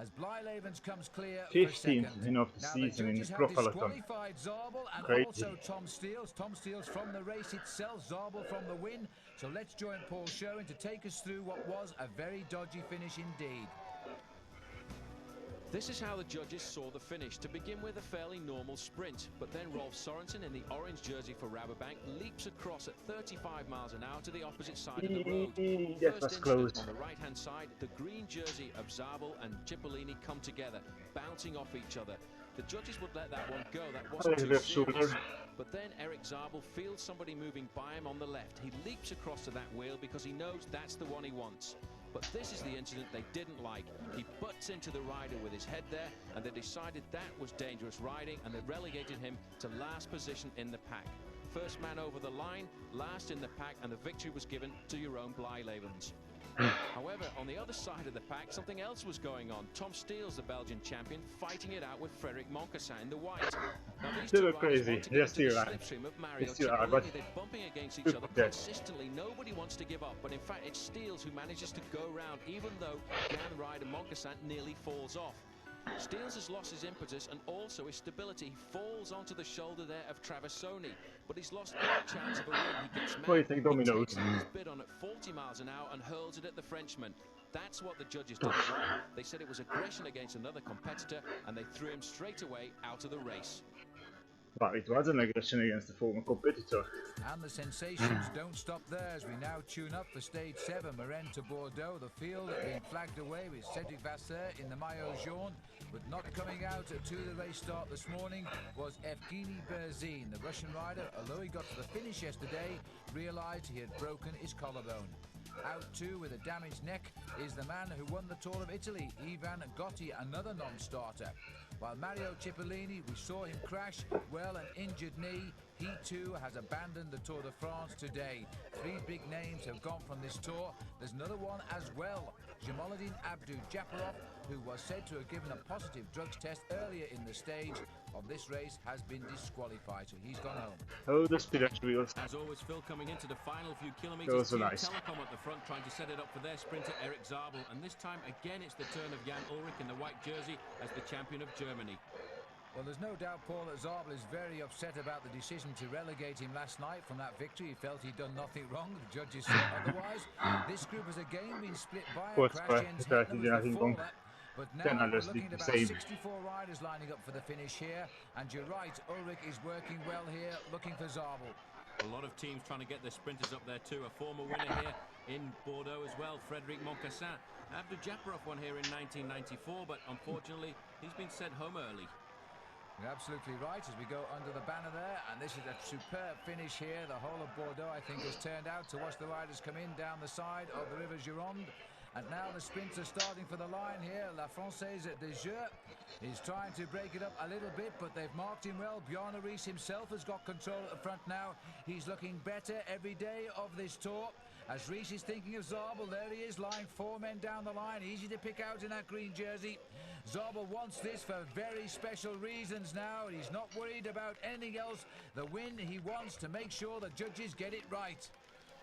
as Blyleven's comes clear 15th win of the season in the Pro Peloton. Zabel and Crazy. Also Tom Steels. Tom Steels from the race itself, Zabel from the win. So let's join Paul Sherwin to take us through what was a very dodgy finish indeed. This is how the judges saw the finish. To begin with, a fairly normal sprint, but then Rolf Sorensen in the orange jersey for Rabobank leaps across at 35 miles an hour to the opposite side of the road. That was close. On the right-hand side, the green jersey of Zabel and Cipollini come together, bouncing off each other. The judges would let that one go. That wasn't too serious. But then Eric Zabel feels somebody moving by him on the left. He leaps across to that wheel because he knows that's the one he wants. But this is the incident they didn't like. He butts into the rider with his head there, and they decided that was dangerous riding, and they relegated him to last position in the pack. First man over the line, last in the pack, and the victory was given to Jeroen Blyleven's. However, on the other side of the pack, something else was going on. Tom Steels, the Belgian champion, fighting it out with Frederic Moncassin in the white. Now, these two crazy. Yes, still are, but they're bumping against each other consistently. Nobody wants to give up, but in fact, it's Steels who manages to go round, even though Grand rider Moncassin nearly falls off. Steels has lost his impetus and also his stability. He falls onto the shoulder there of Traversoni, but he's lost any chance of a win. He gets mad. What do you think, Dominoes? He takes his bid on at 40 miles an hour and hurls it at the Frenchman. That's what the judges did wrong. They said it was aggression against another competitor, and they threw him straight away out of the race. But it was an aggression against the former competitor. And the sensations don't stop there as we now tune up for stage 7, Marennes to Bordeaux. The field being flagged away with Cedric Vasseur in the maillot jaune, but not coming out to the race start this morning was Evgeny Berzin. The Russian rider, although he got to the finish yesterday, realized he had broken his collarbone. Out too with a damaged neck is the man who won the Tour of Italy, Ivan Gotti, another non-starter. While Mario Cipollini, we saw him crash, well, an injured knee. He too has abandoned the Tour de France today. 3 big names have gone from this tour. There's another one as well. Jamaluddin Abdu Japarov, who was said to have given a positive drugs test earlier in the stage of this race, has been disqualified, so he's gone home. Oh, the spirit wheels. As always, Phil, coming into the final few kilometres, those are nice. Telecom at the front trying to set it up for their sprinter Eric Zabel, and this time again it's the turn of Jan Ullrich in the white jersey as the champion of Germany. Well, there's no doubt, Paul, that Zabel is very upset about the decision to relegate him last night from that victory. He felt he'd done nothing wrong. The judges said otherwise. This group has again been split by a crash. But now we're looking at about 64 riders lining up for the finish here. And you're right, Ullrich is working well here, looking for Zabel. A lot of teams trying to get their sprinters up there too. A former winner here in Bordeaux as well, Frederic Moncassin. Abdu Japarov won here in 1994, but unfortunately he's been sent home early. You're absolutely right as we go under the banner there, and this is a superb finish here. The whole of Bordeaux, I think, has turned out to watch the riders come in down the side of the River Gironde. And now the sprints are starting for the line here. La Française de Jeux is trying to break it up a little bit, but they've marked him well. Bjarne Riis himself has got control at the front now. He's looking better every day of this tour. As Riis is thinking of Zabel, there he is, lying 4 men down the line. Easy to pick out in that green jersey. Zabel wants this for very special reasons now. He's not worried about anything else. The win he wants to make sure the judges get it right.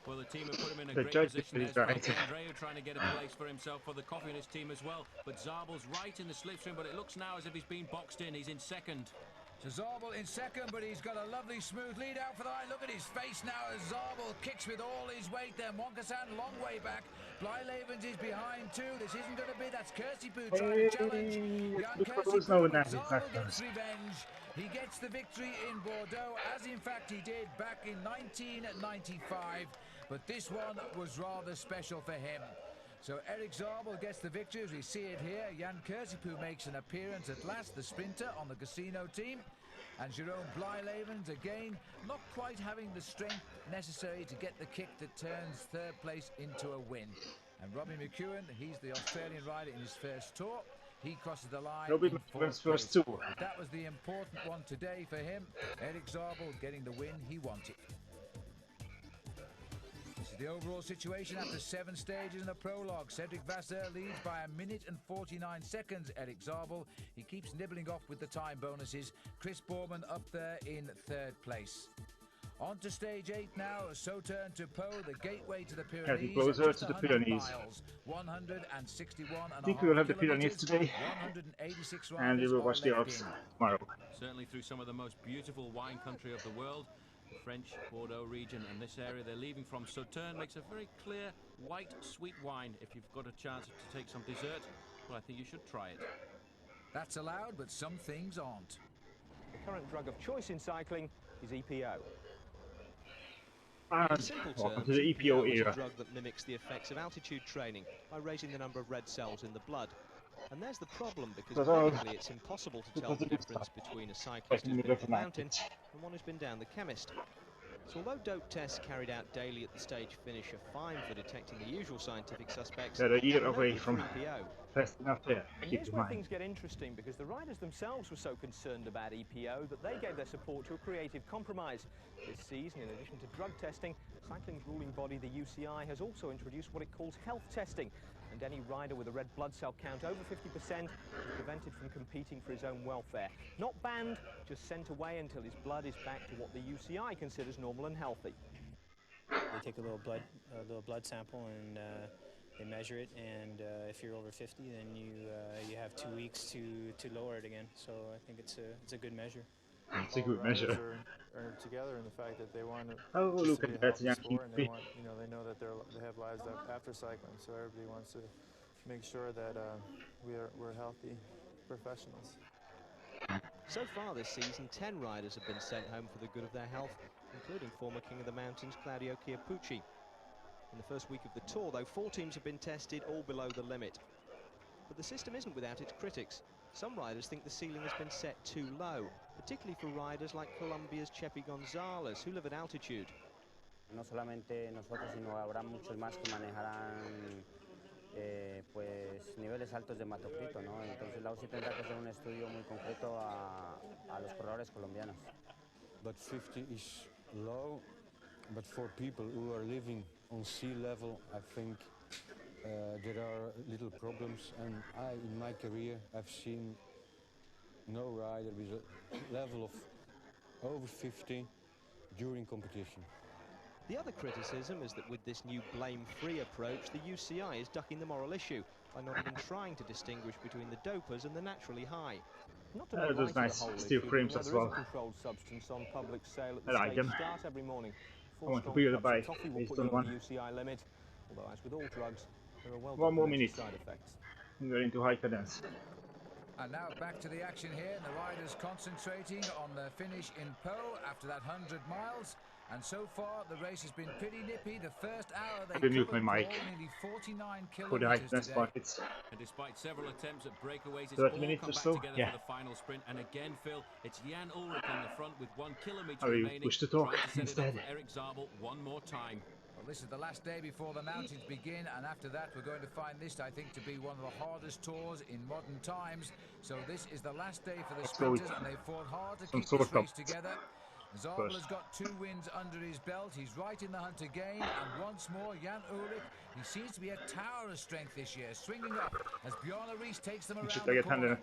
Well, the team have put him in a great position. There's Andreu trying to get a place for himself for the coffee in his team as well. But Zabel's right in the slipstream, but it looks now as if he's been boxed in. He's in second. So Zabel in second, but he's got a lovely smooth lead out for the line. Look at his face now as Zabel kicks with all his weight there. Moncassin long way back. Blyleven's is behind too. This isn't going to be. That's Kersipou trying to challenge. Jan Kersipou. Zabel gets revenge. He gets the victory in Bordeaux, as in fact he did back in 1995. But this one was rather special for him. So Eric Zabel gets the victory as we see it here. Jan Kersipou makes an appearance at last, the sprinter on the Casino team. And Jeroen Blyleven's again not quite having the strength necessary to get the kick that turns third place into a win. And Robbie McEwen, he's the Australian rider in his first tour. He crosses the line Robbie in McEwen's fourth first tour. place. That was the important one today for him. Erik Zabel getting the win he wanted. This is the overall situation after 7 stages in the prologue. Cedric Vasseur leads by 1 minute and 49 seconds. Erik Zabel, he keeps nibbling off with the time bonuses. Chris Boorman up there in 3rd place. On to stage 8 now, Sauternes to Pau, the gateway to the Pyrenees. Getting closer to the Pyrenees. Miles, 161 and I think we will have the Pyrenees today, and we will watch the Alps tomorrow. Certainly through some of the most beautiful wine country of the world, the French Bordeaux region, and this area they're leaving from Sauternes makes a very clear, white, sweet wine. If you've got a chance to take some dessert, well, I think you should try it. That's allowed, but some things aren't. The current drug of choice in cycling is EPO. And welcome to the EPO is era. a drug that mimics the effects of altitude training by raising the number of red cells in the blood. And there's the problem, because medically it's impossible to tell the difference between a cyclist who's been up the mountain and one who's been down the chemist. So although dope tests carried out daily at the stage finish are fine for detecting the usual scientific suspects, they're a year away from EPO. testing up there. And here's where things get interesting, because the riders themselves were so concerned about EPO that they gave their support to a creative compromise. This season, in addition to drug testing, cycling's ruling body, the UCI, has also introduced what it calls health testing. And any rider with a red blood cell count over 50% is prevented from competing for his own welfare. Not banned, just sent away until his blood is back to what the UCI considers normal and healthy. They take a little blood sample and they measure it, and if you're over 50, then you have 2 weeks to lower it again. So I think it's a good measure. It's a good measure. Are together in the fact that they want to. Oh, look at that young kid. They want, they know that they have lives after cycling. So everybody wants to make sure that we're healthy professionals. So far this season, 10 riders have been sent home for the good of their health, including former King of the Mountains Claudio Chiappucci. In the first week of the Tour, though, 4 teams have been tested, all below the limit. But the system isn't without its critics. Some riders think the ceiling has been set too low, particularly for riders like Colombia's Chepi Gonzalez, who live at altitude. No solamente nosotros, sino habrá muchos más que manejarán pues niveles altos de hematocrito, ¿no? Entonces la UCI tendrá que hacer un estudio muy concreto a los corredores colombianos. But 50 is low, but for people who are living on sea level, I think there are little problems, and in my career, I've seen no rider with a level of over 50 during competition. The other criticism is that with this new blame-free approach, the UCI is ducking the moral issue by not even trying to distinguish between the dopers and the naturally high. Not to make those nice steel frames as well. Controlled substance on public sale at I the like them. start every morning. I want to be able to buy based on one. UCI limit, although as with all drugs, there are one more minute. side effects. We're into high cadence. And now back to the action here, and the riders concentrating on the finish in Pau after that 100 miles. And so far, the race has been pretty nippy. The first hour, they covered nearly 49 kilometers today. And despite several attempts at breakaways, it's 30 all minutes come or back so. together for the final sprint. And again, Phil, it's Jan Ullrich on the front with 1 kilometer remaining. Push to talk trying to set instead. it up for Erik Zabel one more time. Well, this is the last day before the mountains begin, and after that we're going to find this, I think, to be one of the hardest tours in modern times. So this is the last day for the sprinters, and they fought hard to keep this race together. Zabel has got 2 wins under his belt. He's right in the hunt again, and once more, Jan Ullrich, he seems to be a tower of strength this year, swinging up as Bjarne Riis takes them around the corner.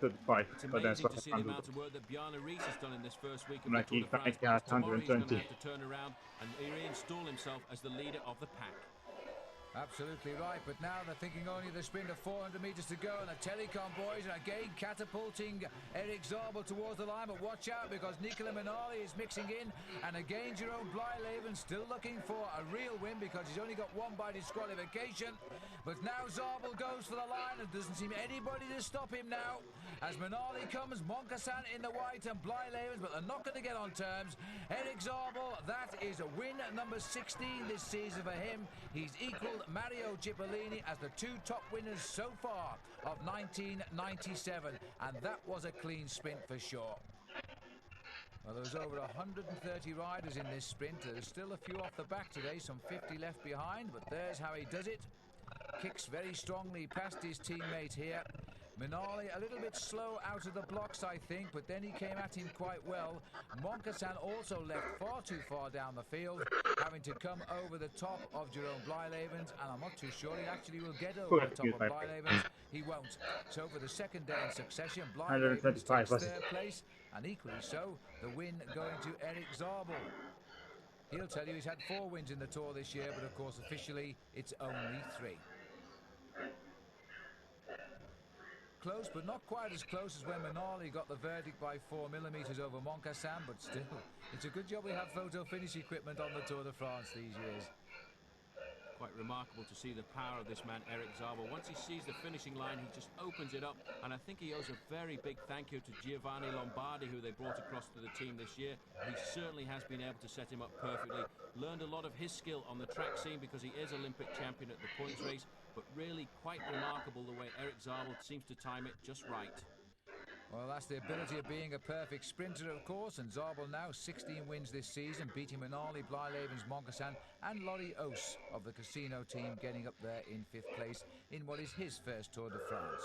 It's amazing to see the amount of work that Bjarne Riis has done in this first week of the Tour de France. Tomorrow he's going to have to turn around and reinstall himself as the leader of the pack. Absolutely right, but now they're thinking only of the sprint of 400 metres to go, and the telecom boys are again catapulting Erik Zabel towards the line, but watch out because Nicola Minali is mixing in, and again Jerome Blijleven still looking for a real win because he's only got 1 by disqualification. But now Zabel goes for the line, and doesn't seem anybody to stop him now. As Minali comes, Moncassin in the white and Blijleven, but they're not going to get on terms. Erik Zabel, that is a win number 16 this season for him. He's equalled Mario Cipollini as the 2 top winners so far of 1997, and that was a clean sprint for sure. Well, there was over 130 riders in this sprint. There's still a few off the back today, some 50 left behind, but there's how he does it. kicks very strongly past his teammate here. Minali a little bit slow out of the blocks, I think, but then he came at him quite well. Moncassin also left far too far down the field, having to come over the top of Jerome Blijlevens, and I'm not too sure he actually will get over the top of Blijlevens. He won't. So for the second day in succession, Blijlevens takes third place, and equally so, the win going to Erik Zabel. He'll tell you he's had 4 wins in the Tour this year, but of course officially it's only 3. Close, but not quite as close as when Minali got the verdict by 4 millimeters over Moncassin, but still, it's a good job we have photo finish equipment on the Tour de France these years. Quite remarkable to see the power of this man, Erik Zabel. Once he sees the finishing line, he just opens it up, and I think he owes a very big thank you to Giovanni Lombardi, who they brought across to the team this year. He certainly has been able to set him up perfectly. Learned a lot of his skill on the track scene because he is Olympic champion at the points race, but really quite remarkable the way Erik Zabel seems to time it just right. Well, that's the ability of being a perfect sprinter, of course, and Zabel now 16 wins this season, beating Minali, Blijlevens, Moncassin and Lottie Oos of the Casino team, getting up there in 5th place in what is his first Tour de France.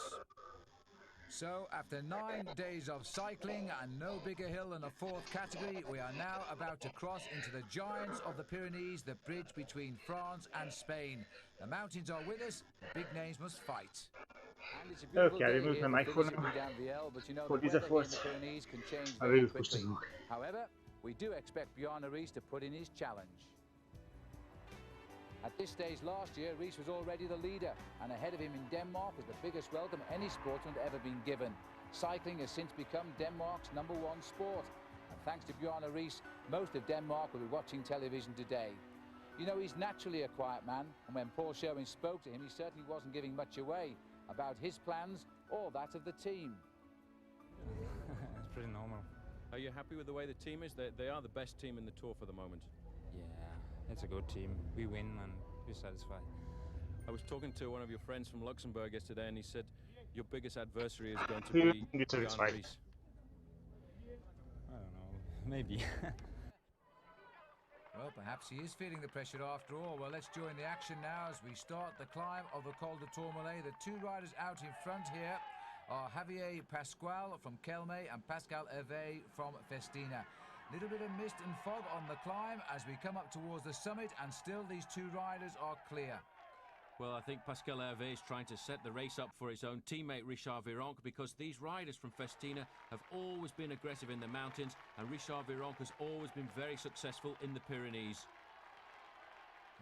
So, after 9 days of cycling and no bigger hill than a 4th category, we are now about to cross into the giants of the Pyrenees, the bridge between France and Spain. The mountains are with us, the big names must fight. And it's a beautiful day here for finishing Bougainville, but you know the weather here in the Pyrenees can change very quickly. However, we do expect Bjarne Riis to put in his challenge. At this stage last year, Riis was already the leader, and ahead of him in Denmark was the biggest welcome any sportsman had ever been given. Cycling has since become Denmark's #1 sport, and thanks to Bjarne Riis, most of Denmark will be watching television today. You know, he's naturally a quiet man, and when Paul Sherwin spoke to him, he certainly wasn't giving much away about his plans or that of the team. It's pretty normal. Are you happy with the way the team is? They are the best team in the Tour for the moment. Yeah, it's a good team. We win and we're satisfied. I was talking to one of your friends from Luxembourg yesterday, and he said your biggest adversary is going to be Bjarne Riis. I don't know, maybe. Well, perhaps he is feeling the pressure after all. Well, let's join the action now as we start the climb of the Col de Tourmalet. The 2 riders out in front here are Javier Pascual from Kelme and Pascal Hervé from Festina. Little bit of mist and fog on the climb as we come up towards the summit, and still these 2 riders are clear. Well, I think Pascal Hervé is trying to set the race up for his own teammate Richard Virenque, because these riders from Festina have always been aggressive in the mountains, and Richard Virenque has always been very successful in the Pyrenees.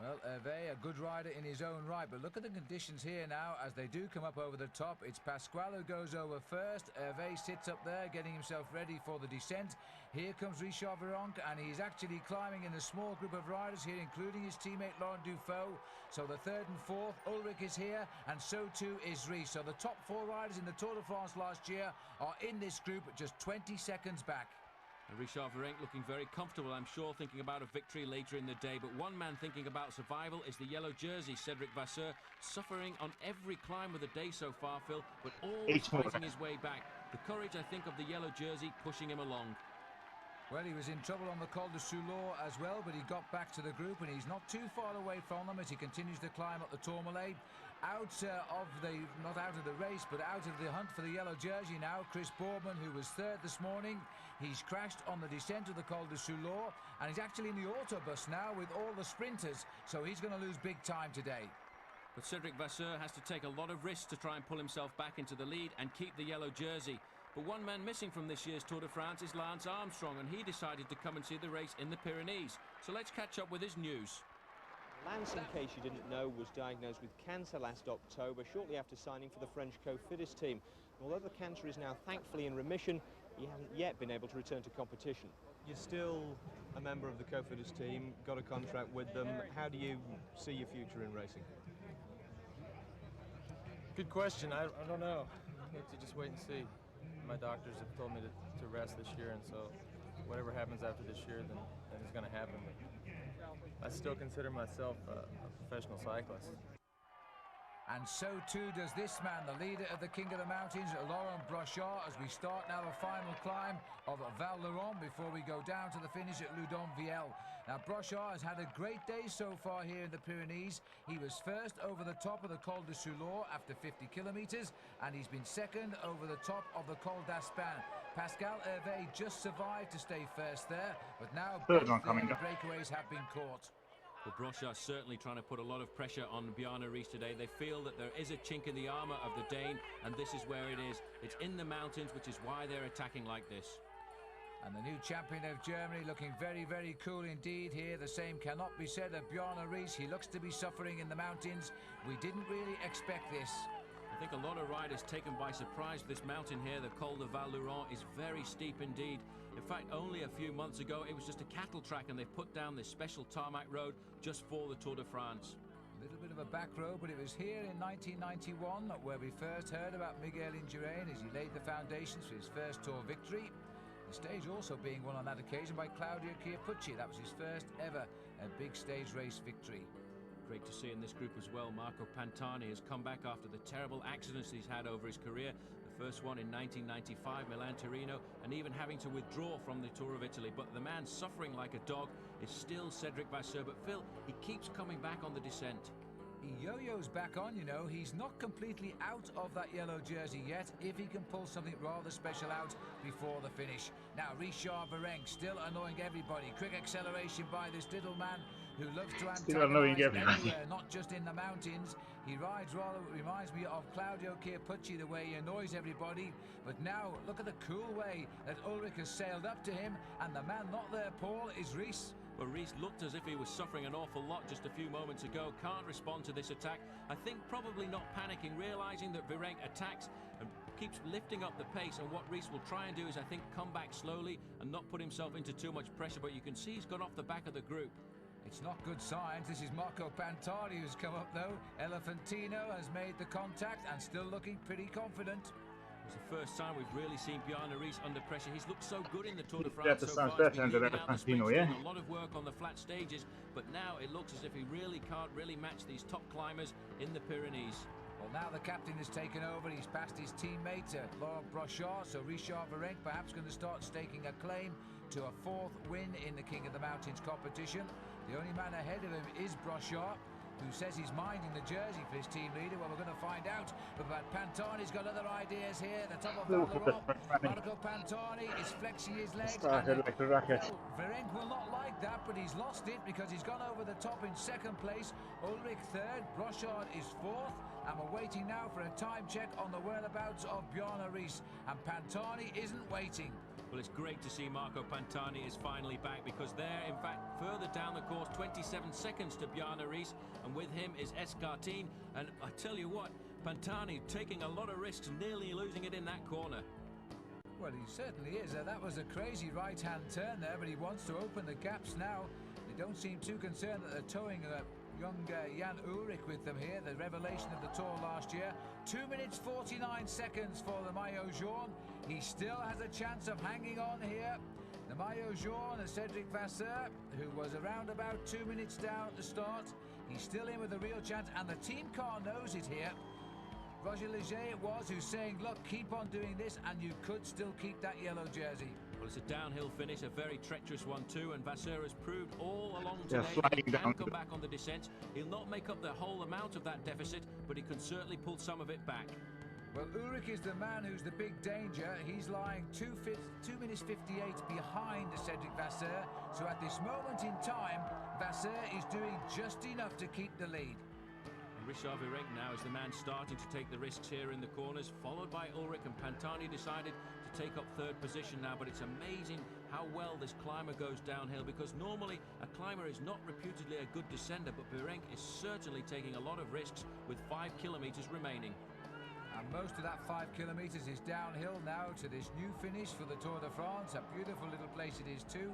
Well, Hervé, a good rider in his own right, but look at the conditions here now as they do come up over the top. It's Pascual who goes over first. Hervé sits up there getting himself ready for the descent. Here comes Richard Virenque, and he's actually climbing in a small group of riders here, including his teammate Laurent Dufaux. So the 3rd and 4th, Ullrich is here, and so too is Riis. So the top 4 riders in the Tour de France last year are in this group, just 20 seconds back. And Richard Virenque looking very comfortable, I'm sure, thinking about a victory later in the day. But one man thinking about survival is the yellow jersey, Cedric Vasseur, suffering on every climb of the day so far, Phil, but always fighting his way back. The courage, I think, of the yellow jersey pushing him along. Well, he was in trouble on the Col de Soulor as well, but he got back to the group, and he's not too far away from them as he continues to climb up the Tourmalet. Not out of the race, but out of the hunt for the yellow jersey now, Chris Boardman, who was 3rd this morning. He's crashed on the descent of the Col de Soulor, and he's actually in the autobus now with all the sprinters, so he's going to lose big time today. But Cedric Vasseur has to take a lot of risks to try and pull himself back into the lead and keep the yellow jersey. But one man missing from this year's Tour de France is Lance Armstrong, and he decided to come and see the race in the Pyrenees. So let's catch up with his news. Lance, in case you didn't know, was diagnosed with cancer last October, shortly after signing for the French Cofidis team. Although the cancer is now thankfully in remission, he hasn't yet been able to return to competition. You're still a member of the Cofidis team, got a contract with them. How do you see your future in racing? Good question. I don't know. I have to just wait and see. My doctors have told me to rest this year, and so whatever happens after this year, then it's going to happen. But I still consider myself a professional cyclist. And so too does this man, the leader of the King of the Mountains, Laurent Brochard, as we start now the final climb of Val Thorens before we go down to the finish at Loudon-Viel. Now, Brochard has had a great day so far here in the Pyrenees. He was first over the top of the Col de Soulor after 50 kilometres, and he's been second over the top of the Col d'Aspin. Pascal Hervé just survived to stay first there, but now both the breakaways have been caught. Well, Brochard certainly trying to put a lot of pressure on Bjarne Riis today. They feel that there is a chink in the armour of the Dane, and this is where it is. It's in the mountains, which is why they're attacking like this. And the new champion of Germany looking very, very cool indeed here. The same cannot be said of Bjarne Riis. He looks to be suffering in the mountains. We didn't really expect this. I think a lot of riders taken by surprise with this mountain here. The Col de Val Thorens is very steep indeed. In fact, only a few months ago, it was just a cattle track, and they put down this special tarmac road just for the Tour de France. A little bit of a back road, but it was here in 1991 where we first heard about Miguel Indurain as he laid the foundations for his first Tour victory. The stage also being won on that occasion by Claudio Chiappucci. That was his first ever big stage race victory. Great to see in this group as well. Marco Pantani has come back after the terrible accidents he's had over his career. The first one in 1995, Milan-Torino, and even having to withdraw from the Tour of Italy. But the man suffering like a dog is still Cedric Vasseur. But Phil, he keeps coming back on the descent. He yo-yos back on, you know. He's not completely out of that yellow jersey yet, if he can pull something rather special out before the finish. Now, Richard Virenque still annoying everybody. Quick acceleration by this little man who loves to antagonize everywhere, not just in the mountains. He rides rather, reminds me of Claudio Chiappucci, the way he annoys everybody. But now, look at the cool way that Ullrich has sailed up to him, and the man not there, Paul, is Riis. Well, Riis looked as if he was suffering an awful lot just a few moments ago. Can't respond to this attack. I think probably not panicking, realising that Virenque attacks and keeps lifting up the pace. And what Riis will try and do is, I think, come back slowly and not put himself into too much pressure. But you can see he's gone off the back of the group. It's not good signs. This is Marco Pantani who's come up, though. Elefantino has made the contact and still looking pretty confident. It's the first time we've really seen Bjarne Riis under pressure. He's looked so good in the Tour de France so far. He's been leading out the sprints, doing a lot of work on the flat stages, but now it looks as if he really can't match these top climbers in the Pyrenees. Well, now the captain has taken over. He's passed his teammate, Laurent Brochard, so Richard Virenque perhaps going to start staking a claim to a fourth win in the King of the Mountains competition. The only man ahead of him is Brochard, who says he's minding the jersey for his team leader. Well, we're going to find out. But Pantani's got other ideas here. The top of Val Thorens. Marco Pantani is flexing his legs. Virenque will not like that, but he's lost it because he's gone over the top in second place. Ullrich third. Brochard is fourth. And we're waiting now for a time check on the whereabouts of Bjarne Riis. And Pantani isn't waiting. Well, it's great to see Marco Pantani is finally back, because there, in fact, further down the course, 27 seconds to Bjarne Riis, and with him is Escartine. And I tell you what, Pantani taking a lot of risks, nearly losing it in that corner. Well, he certainly is. That was a crazy right-hand turn there, but he wants to open the gaps now. They don't seem too concerned that they're towing young Jan Ullrich with them here, the revelation of the Tour last year. 2 minutes 49 seconds for the Maillot Jaune. He still has a chance of hanging on here. The Maillot Jaune and Cedric Vasseur, who was around about 2 minutes down at the start. He's still in with a real chance, and the team car knows it here. Roger Leger it was who's saying, look, keep on doing this and you could still keep that yellow jersey. Well, it's a downhill finish, a very treacherous one too, and Vasseur has proved all along today that he can come back on the descent. He'll not make up the whole amount of that deficit, but he can certainly pull some of it back. Well, Ullrich is the man who's the big danger. He's lying 2 minutes 58 behind Cedric Vasseur. So at this moment in time, Vasseur is doing just enough to keep the lead. Richard Virenque now is the man starting to take the risks here in the corners, followed by Ullrich, and Pantani decided to take up third position now. But it's amazing how well this climber goes downhill, because normally a climber is not reputedly a good descender, but Virenque is certainly taking a lot of risks with 5 kilometers remaining. And most of that 5 kilometers is downhill now to this new finish for the Tour de France. A beautiful little place it is too,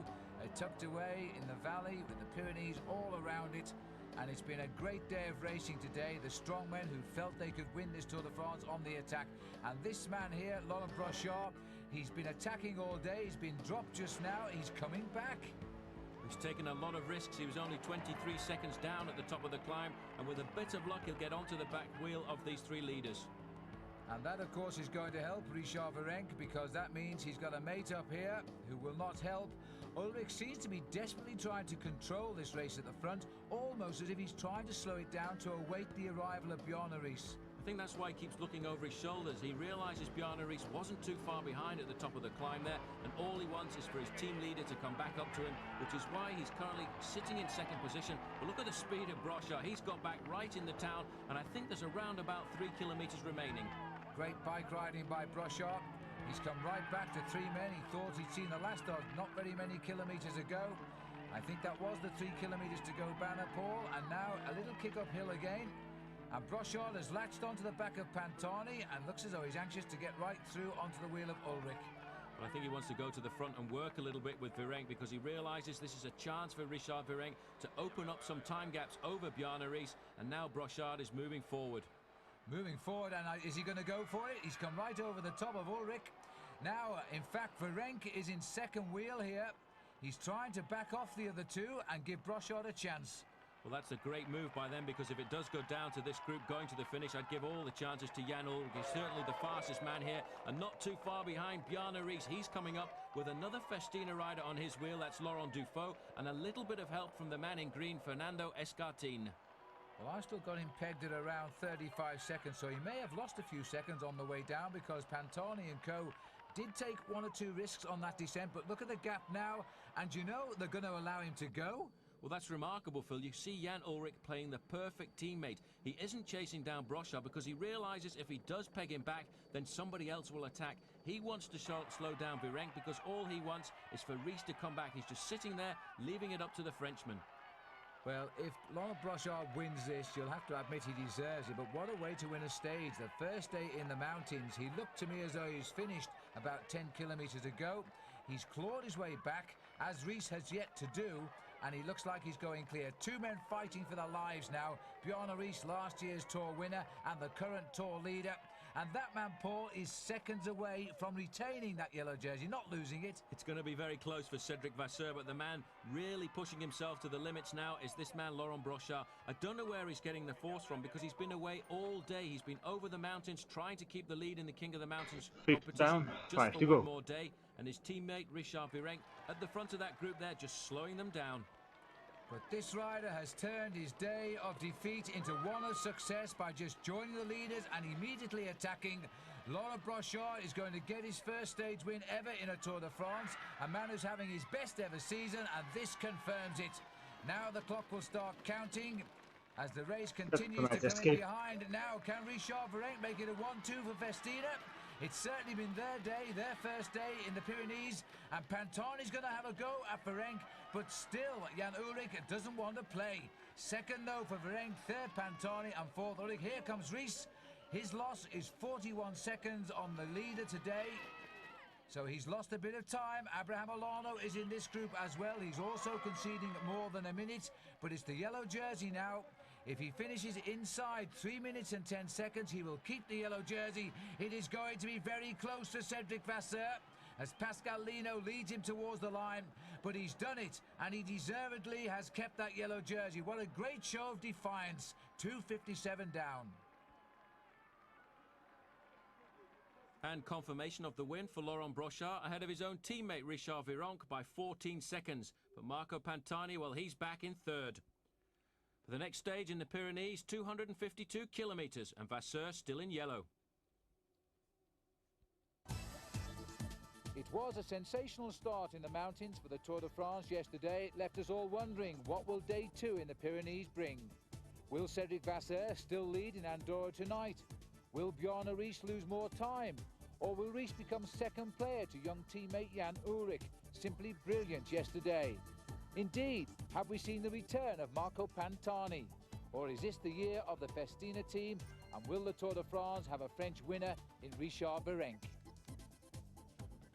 tucked away in the valley with the Pyrenees all around it. And it's been a great day of racing today. The strongmen who felt they could win this Tour de France on the attack. And this man here, Laurent Brochard, he's been attacking all day. He's been dropped just now. He's coming back. He's taken a lot of risks. He was only 23 seconds down at the top of the climb, and with a bit of luck, he'll get onto the back wheel of these three leaders. And that, of course, is going to help Richard Virenque, because that means he's got a mate up here who will not help. Ullrich seems to be desperately trying to control this race at the front, almost as if he's trying to slow it down to await the arrival of Bjarne Riis. I think that's why he keeps looking over his shoulders. He realises Bjarne Riis wasn't too far behind at the top of the climb there, and all he wants is for his team leader to come back up to him, which is why he's currently sitting in second position. But look at the speed of Brochard. He's got back right in the town, and I think there's around about 3 kilometres remaining. Great bike riding by Brochard. He's come right back to 3 men. He thought he'd seen the last of not very many kilometres ago. I think that was the 3 kilometres to go banner, Paul, and now a little kick uphill again. And Brochard has latched onto the back of Pantani and looks as though he's anxious to get right through onto the wheel of Ullrich. Well, I think he wants to go to the front and work a little bit with Virenque, because he realises this is a chance for Richard Virenque to open up some time gaps over Bjarne Riis, and now Brochard is moving forward. Moving forward, and is he going to go for it? He's come right over the top of Ullrich. Now, in fact, Virenque is in second wheel here. He's trying to back off the other two and give Brochard a chance. Well, that's a great move by them, because if it does go down to this group going to the finish, I'd give all the chances to Jan Ullrich. He's certainly the fastest man here, and not too far behind Bjarne Riis. He's coming up with another Festina rider on his wheel. That's Laurent Dufaux, and a little bit of help from the man in green, Fernando Escartin. Well, I've still got him pegged at around 35 seconds, so he may have lost a few seconds on the way down, because Pantani and co did take 1 or 2 risks on that descent, but look at the gap now, and you know they're going to allow him to go. Well, that's remarkable, Phil. You see Jan Ullrich playing the perfect teammate. He isn't chasing down Brochard because he realises if he does peg him back, then somebody else will attack. He wants to slow down Virenque, because all he wants is for Riis to come back. He's just sitting there, leaving it up to the Frenchman. Well, if Laurent Brochard wins this, you'll have to admit he deserves it, but what a way to win a stage. The first day in the mountains, he looked to me as though he's finished about 10 kilometres ago. He's clawed his way back, as Riis has yet to do, and he looks like he's going clear. 2 men fighting for their lives now. Bjarne Riis, last year's Tour winner and the current Tour leader. And that man, Paul, is seconds away from retaining that yellow jersey, not losing it. It's going to be very close for Cedric Vasseur, but the man really pushing himself to the limits now is this man, Laurent Brochard. I don't know where he's getting the force from, because he's been away all day. He's been over the mountains, trying to keep the lead in the King of the Mountains competition just for one more day. And his teammate, Richard Virenque, at the front of that group there, just slowing them down. But this rider has turned his day of defeat into one of success by just joining the leaders and immediately attacking. Laurent Brochard is going to get his first stage win ever in a Tour de France. A man who's having his best ever season, and this confirms it. Now the clock will start counting as the race continues to come in behind. Now, can Richard Virenque make it a 1-2 for Festina? It's certainly been their day, their first day in the Pyrenees, and Pantani's going to have a go at Virenque, but still, Jan Ullrich doesn't want to play. Second, though, for Virenque, third, Pantani, and fourth, Ullrich. Here comes Riis. His loss is 41 seconds on the leader today, so he's lost a bit of time. Abraham Olano is in this group as well. He's also conceding more than a minute, but it's the yellow jersey now. If he finishes inside 3 minutes and 10 seconds, he will keep the yellow jersey. It is going to be very close to Cedric Vasseur as Pascal Lino leads him towards the line, but he's done it, and he deservedly has kept that yellow jersey. What a great show of defiance. 2:57 down. And confirmation of the win for Laurent Brochard ahead of his own teammate Richard Virenque by 14 seconds. But Marco Pantani, well, he's back in third. For the next stage in the Pyrenees, 252 kilometres, and Vasseur still in yellow. It was a sensational start in the mountains for the Tour de France yesterday. It left us all wondering, what will day 2 in the Pyrenees bring? Will Cedric Vasseur still lead in Andorra tonight? Will Bjarne Riis lose more time? Or will Riis become second player to young teammate Jan Ullrich? Simply brilliant yesterday. Indeed, have we seen the return of Marco Pantani? Or is this the year of the Festina team? And will the Tour de France have a French winner in Richard Virenque?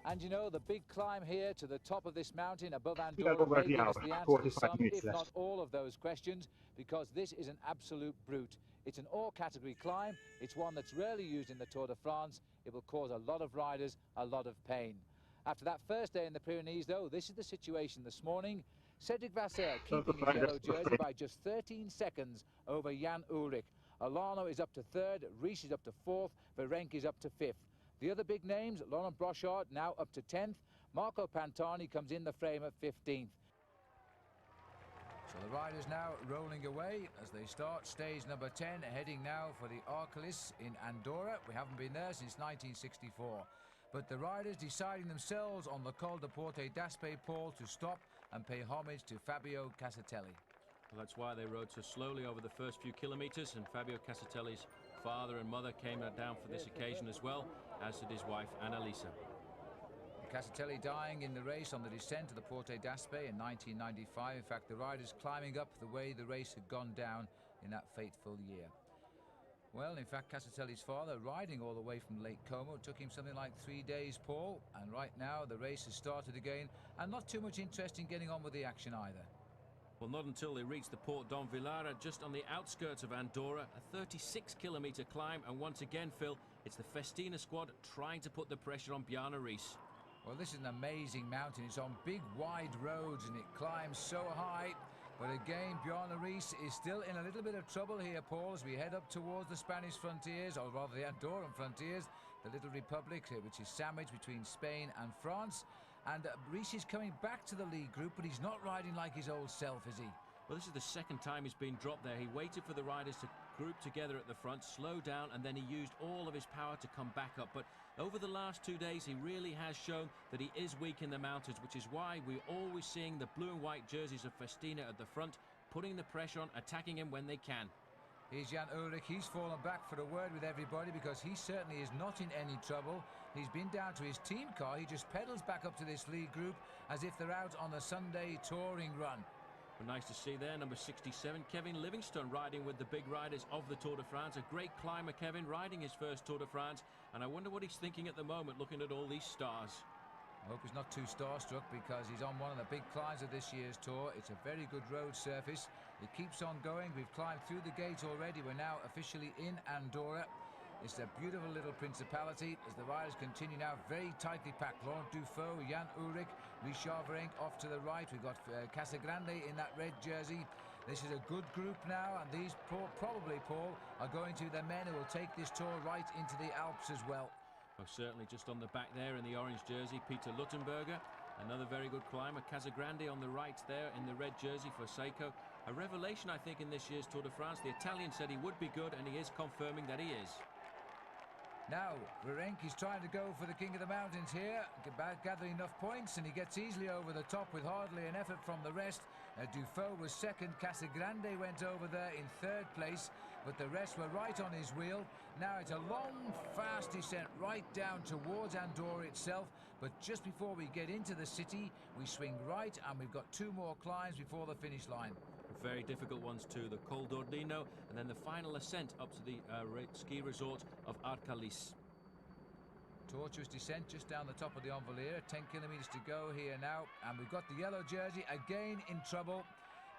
And you know, the big climb here to the top of this mountain above Andorra may give us the answer to some, if not all, of those questions, because this is an absolute brute. It's an all-category climb. It's one that's rarely used in the Tour de France. It will cause a lot of riders a lot of pain. After that first day in the Pyrenees, though, this is the situation this morning. Cedric Vasseur keeping his yellow jersey by just 13 seconds over Jan Ullrich. Alano is up to 3rd, Riesz is up to 4th, Virenque is up to 5th. The other big names, Laurent Brochard now up to 10th, Marco Pantani comes in the frame at 15th. So the riders now rolling away as they start stage number 10, heading now for the Arcalis in Andorra. We haven't been there since 1964. But the riders deciding themselves on the Col de Porte d'Aspet, Paul, to stop and pay homage to Fabio Casatelli. Well, that's why they rode so slowly over the first few kilometres, and Fabio Casatelli's father and mother came down for this occasion as well, as did his wife Annalisa. Casatelli dying in the race on the descent of the Porte d'Aspet in 1995. In fact, the riders climbing up the way the race had gone down in that fateful year. Well, in fact, Casatelli's father, riding all the way from Lake Como, took him something like 3 days, Paul, and right now the race has started again, and not too much interest in getting on with the action either. Well, not until they reach the Port d'Envilara, just on the outskirts of Andorra, a 36-kilometre climb, and once again, Phil, it's the Festina squad trying to put the pressure on Bjarne Riesz. Well, this is an amazing mountain. It's on big, wide roads, and it climbs so high. But again, Bjarne Riesz is still in a little bit of trouble here, Paul, as we head up towards the Spanish frontiers, or rather the Andorran frontiers, the little republic, which is sandwiched between Spain and France. And Riesz is coming back to the lead group, but he's not riding like his old self, is he? Well, this is the second time he's been dropped there. He waited for the riders to group together at the front, slow down, and then he used all of his power to come back up. But over the last 2 days, he really has shown that he is weak in the mountains, which is why we're always seeing the blue and white jerseys of Festina at the front, putting the pressure on, attacking him when they can. Here's Jan Ullrich. He's fallen back for a word with everybody because he certainly is not in any trouble. He's been down to his team car. He just pedals back up to this lead group as if they're out on a Sunday touring run. But nice to see there, number 67, Kevin Livingstone, riding with the big riders of the Tour de France. A great climber, Kevin, riding his first Tour de France. And I wonder what he's thinking at the moment, looking at all these stars. I hope he's not too starstruck because he's on one of the big climbs of this year's Tour. It's a very good road surface. It keeps on going. We've climbed through the gate already. We're now officially in Andorra. It's a beautiful little principality as the riders continue now, very tightly packed. Laurent Dufaux, Jan Ullrich, Richard Virenque off to the right. We've got Casagrande in that red jersey. This is a good group now, and these probably, Paul, are going to be the men who will take this Tour right into the Alps as well. Oh, certainly just on the back there in the orange jersey, Peter Luttenberger. Another very good climber, Casagrande on the right there in the red jersey for Seiko. A revelation, I think, in this year's Tour de France. The Italian said he would be good, and he is confirming that he is. Now, Virenque is trying to go for the King of the Mountains here, gathering enough points, and he gets easily over the top with hardly an effort from the rest. Dufaux was second, Casagrande went over there in third place, but the rest were right on his wheel. Now it's a long, fast descent right down towards Andorra itself, but just before we get into the city, we swing right, and we've got 2 more climbs before the finish line. Very difficult ones too, the Col d'Ordino, and then the final ascent up to the ski resort of Arcalis. Tortuous descent just down the top of the Envolira, 10 kilometres to go here now, and we've got the yellow jersey again in trouble,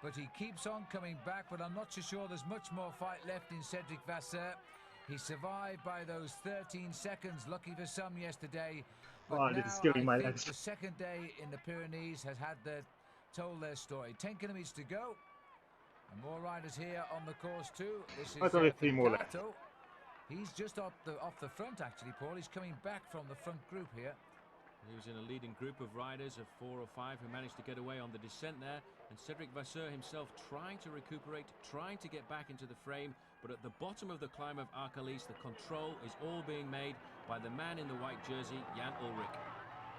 but he keeps on coming back, but I'm not so sure there's much more fight left in Cedric Vasseur. He survived by those 13 seconds, lucky for some yesterday, but now I think the second day in the Pyrenees has told their story. 10 kilometres to go. And more riders here on the course too. This is 3 more left. He's just off the front actually, Paul. He's coming back from the front group here. He was in a leading group of riders of 4 or 5 who managed to get away on the descent there. And Cedric Vasseur himself trying to recuperate, trying to get back into the frame. But at the bottom of the climb of Arcalis, the control is all being made by the man in the white jersey, Jan Ullrich.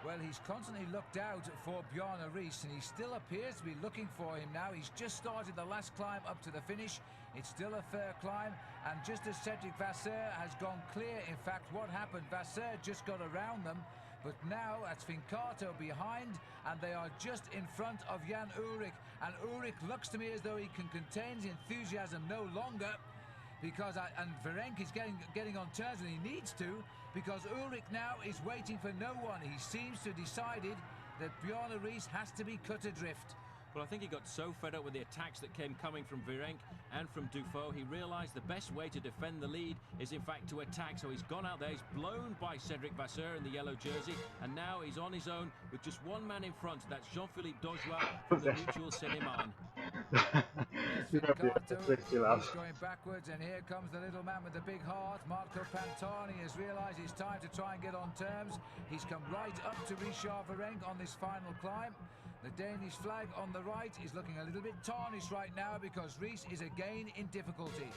Well, he's constantly looked out for Bjarne Riesz, and he still appears to be looking for him now. He's just started the last climb up to the finish. It's still a fair climb, and just as Cedric Vasseur has gone clear, in fact, what happened? Vasseur just got around them, but now that's Fincato behind, and they are just in front of Jan Ullrich. And Ullrich looks to me as though he can contain his enthusiasm no longer, because and Virenque is getting on turns, and he needs to, because Ullrich now is waiting for no one. He seems to have decided that Bjarne Riesz has to be cut adrift. Well, I think he got so fed up with the attacks that came coming from Virenque and from Dufault, he realised the best way to defend the lead is in fact to attack. So he's gone out there, he's blown by Cedric Vasseur in the yellow jersey, and now he's on his own with just one man in front. That's Jean-Philippe Daujois from the Mutual Seine-et-Marne. He's going backwards, and here comes the little man with the big heart. Marco Pantani has realised it's time to try and get on terms. He's come right up to Richard Virenque on this final climb. The Danish flag on the right is looking a little bit tarnished right now because Riis is again in difficulty.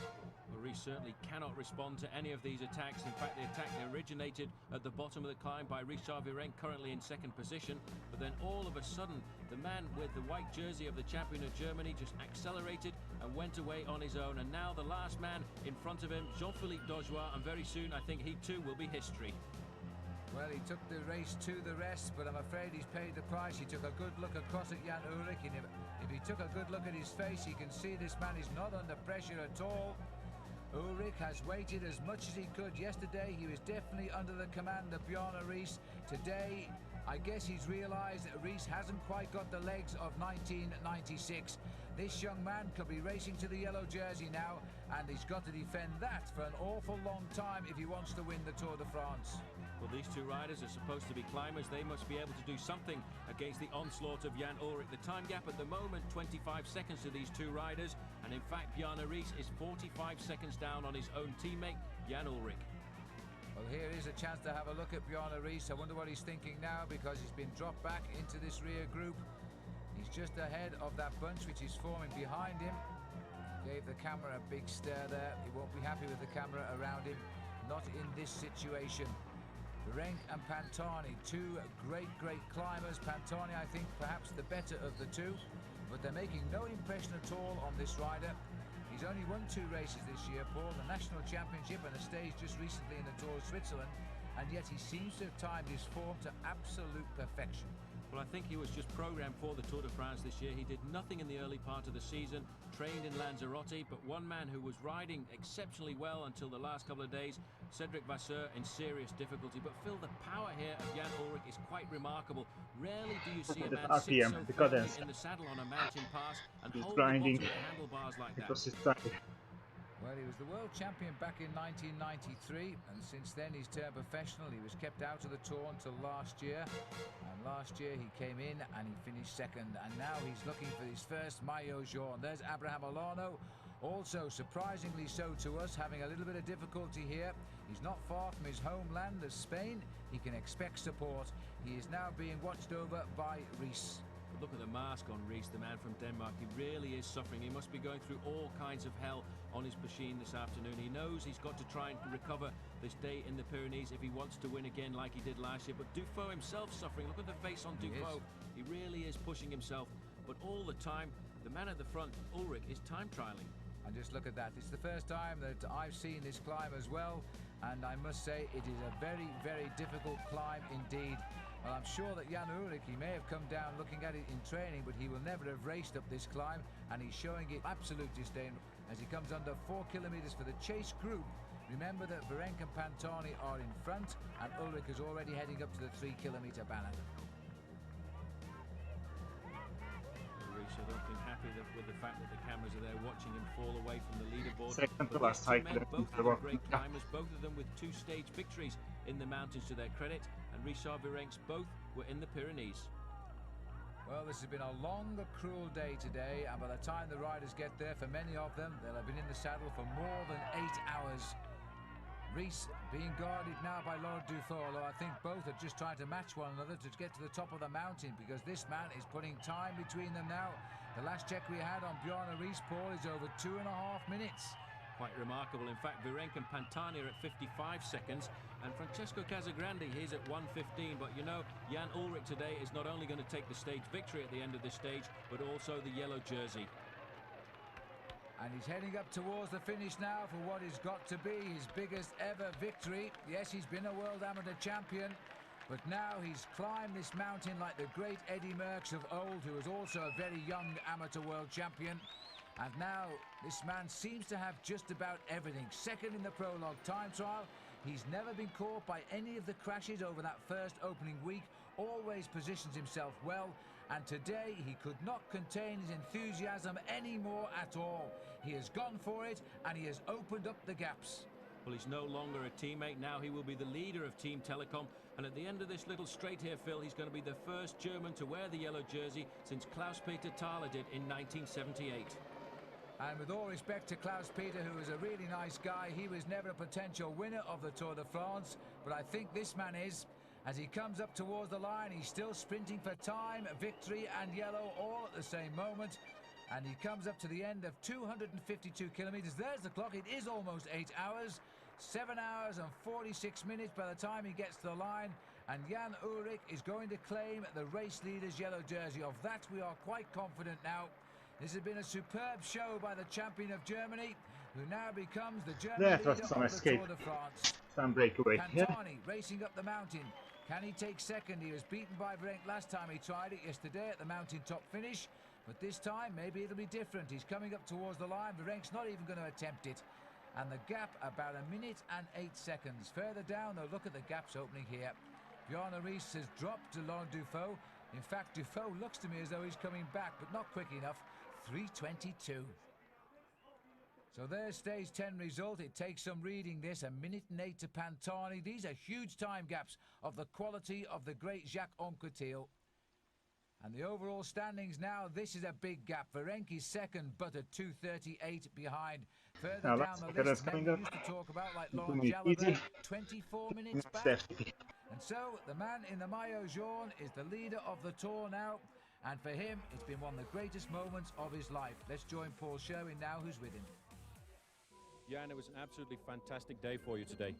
Well, Riis certainly cannot respond to any of these attacks. In fact, the attack originated at the bottom of the climb by Richard Virenque, currently in second position. But then all of a sudden, the man with the white jersey of the champion of Germany just accelerated and went away on his own. And now the last man in front of him, Jean-Philippe Daujois, and very soon I think he too will be history. Well, he took the race to the rest, but I'm afraid he's paid the price. He took a good look across at Jan Ullrich, and if he took a good look at his face, he can see this man is not under pressure at all. Ullrich has waited as much as he could. Yesterday, he was definitely under the command of Bjarne Riis. Today, I guess he's realised that Riis hasn't quite got the legs of 1996. This young man could be racing to the yellow jersey now, and he's got to defend that for an awful long time if he wants to win the Tour de France. Well, these two riders are supposed to be climbers. They must be able to do something against the onslaught of Jan Ullrich. The time gap at the moment, 25 seconds to these two riders. And in fact, Bjarne Riis is 45 seconds down on his own teammate, Jan Ullrich. Well, here is a chance to have a look at Bjarne Riis. I wonder what he's thinking now, because he's been dropped back into this rear group. He's just ahead of that bunch which is forming behind him. Gave the camera a big stare there. He won't be happy with the camera around him. Not in this situation. Virenque and Pantani, two great climbers. Pantani, I think, perhaps the better of the two, but they're making no impression at all on this rider. He's only won 2 races this year, Paul, the National Championship and a stage just recently in the Tour of Switzerland, and yet he seems to have timed his form to absolute perfection. Well, I think he was just programmed for the Tour de France this year. He did nothing in the early part of the season, trained in Lanzarote, but one man who was riding exceptionally well until the last couple of days, Cedric Vasseur, in serious difficulty. But Phil, the power here of Jan Ullrich is quite remarkable. Rarely do you see a man sit so firmly in the saddle on a mountain pass and hold the bottom of the handlebars like that. Well, he was the world champion back in 1993, and since then he's turned professional. He was kept out of the Tour until last year, and last year he came in and he finished second, and now he's looking for his first maillot jaune. There's Abraham Olano, also surprisingly so to us, having a little bit of difficulty here. He's not far from his homeland of Spain. He can expect support. He is now being watched over by Riis. Look at the mask on Riis, the man from Denmark. He really is suffering. He must be going through all kinds of hell on his machine this afternoon. He knows he's got to try and recover this day in the Pyrenees if he wants to win again like he did last year. But Dufault himself suffering. Look at the face on Dufault. He really is pushing himself. But all the time, the man at the front, Ullrich, is time trialing. And just look at that. It's the first time that I've seen this climb as well. And I must say, it is a very difficult climb indeed. Well, I'm sure that Jan Ullrich, he may have come down looking at it in training, but he will never have raced up this climb, and he's showing it absolute disdain as he comes under 4 kilometres for the chase group. Remember that Virenque and Pantani are in front, and Ullrich is already heading up to the 3-kilometre banner. I don't think happy with the fact that the cameras are there watching him fall away from the leaderboard. Second to last height. Both of them great climbers, both of them with 2 stage victories in the mountains to their credit, and Richard Virenque's both were in the Pyrenees. Well, this has been a long, cruel day today, and by the time the riders get there, for many of them, they'll have been in the saddle for more than 8 hours. Riis being guarded now by Laurent Dufault, although I think both are just trying to match one another to get to the top of the mountain, because this man is putting time between them now. The last check we had on Bjarne Riis, Paul, is over 2.5 minutes. Quite remarkable. In fact, Virenque and Pantani are at 55 seconds, and Francesco Casagrande, he's at 1:15. But you know, Jan Ullrich today is not only going to take the stage victory at the end of this stage, but also the yellow jersey. And he's heading up towards the finish now for what has got to be his biggest ever victory. Yes, he's been a world amateur champion, but now he's climbed this mountain like the great Eddy Merckx of old, who was also a very young amateur world champion. And now this man seems to have just about everything. Second in the prologue time trial. He's never been caught by any of the crashes over that first opening week. Always positions himself well. And today he could not contain his enthusiasm anymore at all. He has gone for it and he has opened up the gaps. Well, he's no longer a teammate now. He will be the leader of Team Telecom. And at the end of this little straight here, Phil, he's going to be the first German to wear the yellow jersey since Klaus-Peter Thaler did in 1978. And with all respect to Klaus-Peter, who is a really nice guy, he was never a potential winner of the Tour de France. But I think this man is. As he comes up towards the line, he's still sprinting for time, victory and yellow all at the same moment. And he comes up to the end of 252 kilometres. There's the clock. It is almost 8 hours. 7 hours and 46 minutes by the time he gets to the line. And Jan Ullrich is going to claim the race leader's yellow jersey. Of that we are quite confident now. This has been a superb show by the champion of Germany, who now becomes the German leader of the Tour de France. Some breakaway. Pantani racing up the mountain. Can he take second? He was beaten by Virenque last time he tried it yesterday at the mountain top finish. But this time, maybe it'll be different. He's coming up towards the line. Virenque's not even going to attempt it. And the gap about 1 minute and 8 seconds. Further down, though, look at the gaps opening here. Bjarne Riis has dropped to Laurent Dufaux. In fact, Dufaux looks to me as though he's coming back, but not quick enough. 3:22. So there's stage 10 result. It takes some reading this. 1 minute and 8 to Pantani. These are huge time gaps of the quality of the great Jacques Anquetil. And the overall standings now, this is a big gap. Virenque is second, but at 2:38 behind. Further down the list, men we used to talk about, like Laurent Jalabert, 24 minutes back. And so, the man in the maillot jaune is the leader of the Tour now. And for him, it's been one of the greatest moments of his life. Let's join Paul Sherwin now, who's with him. Jan, it was an absolutely fantastic day for you today.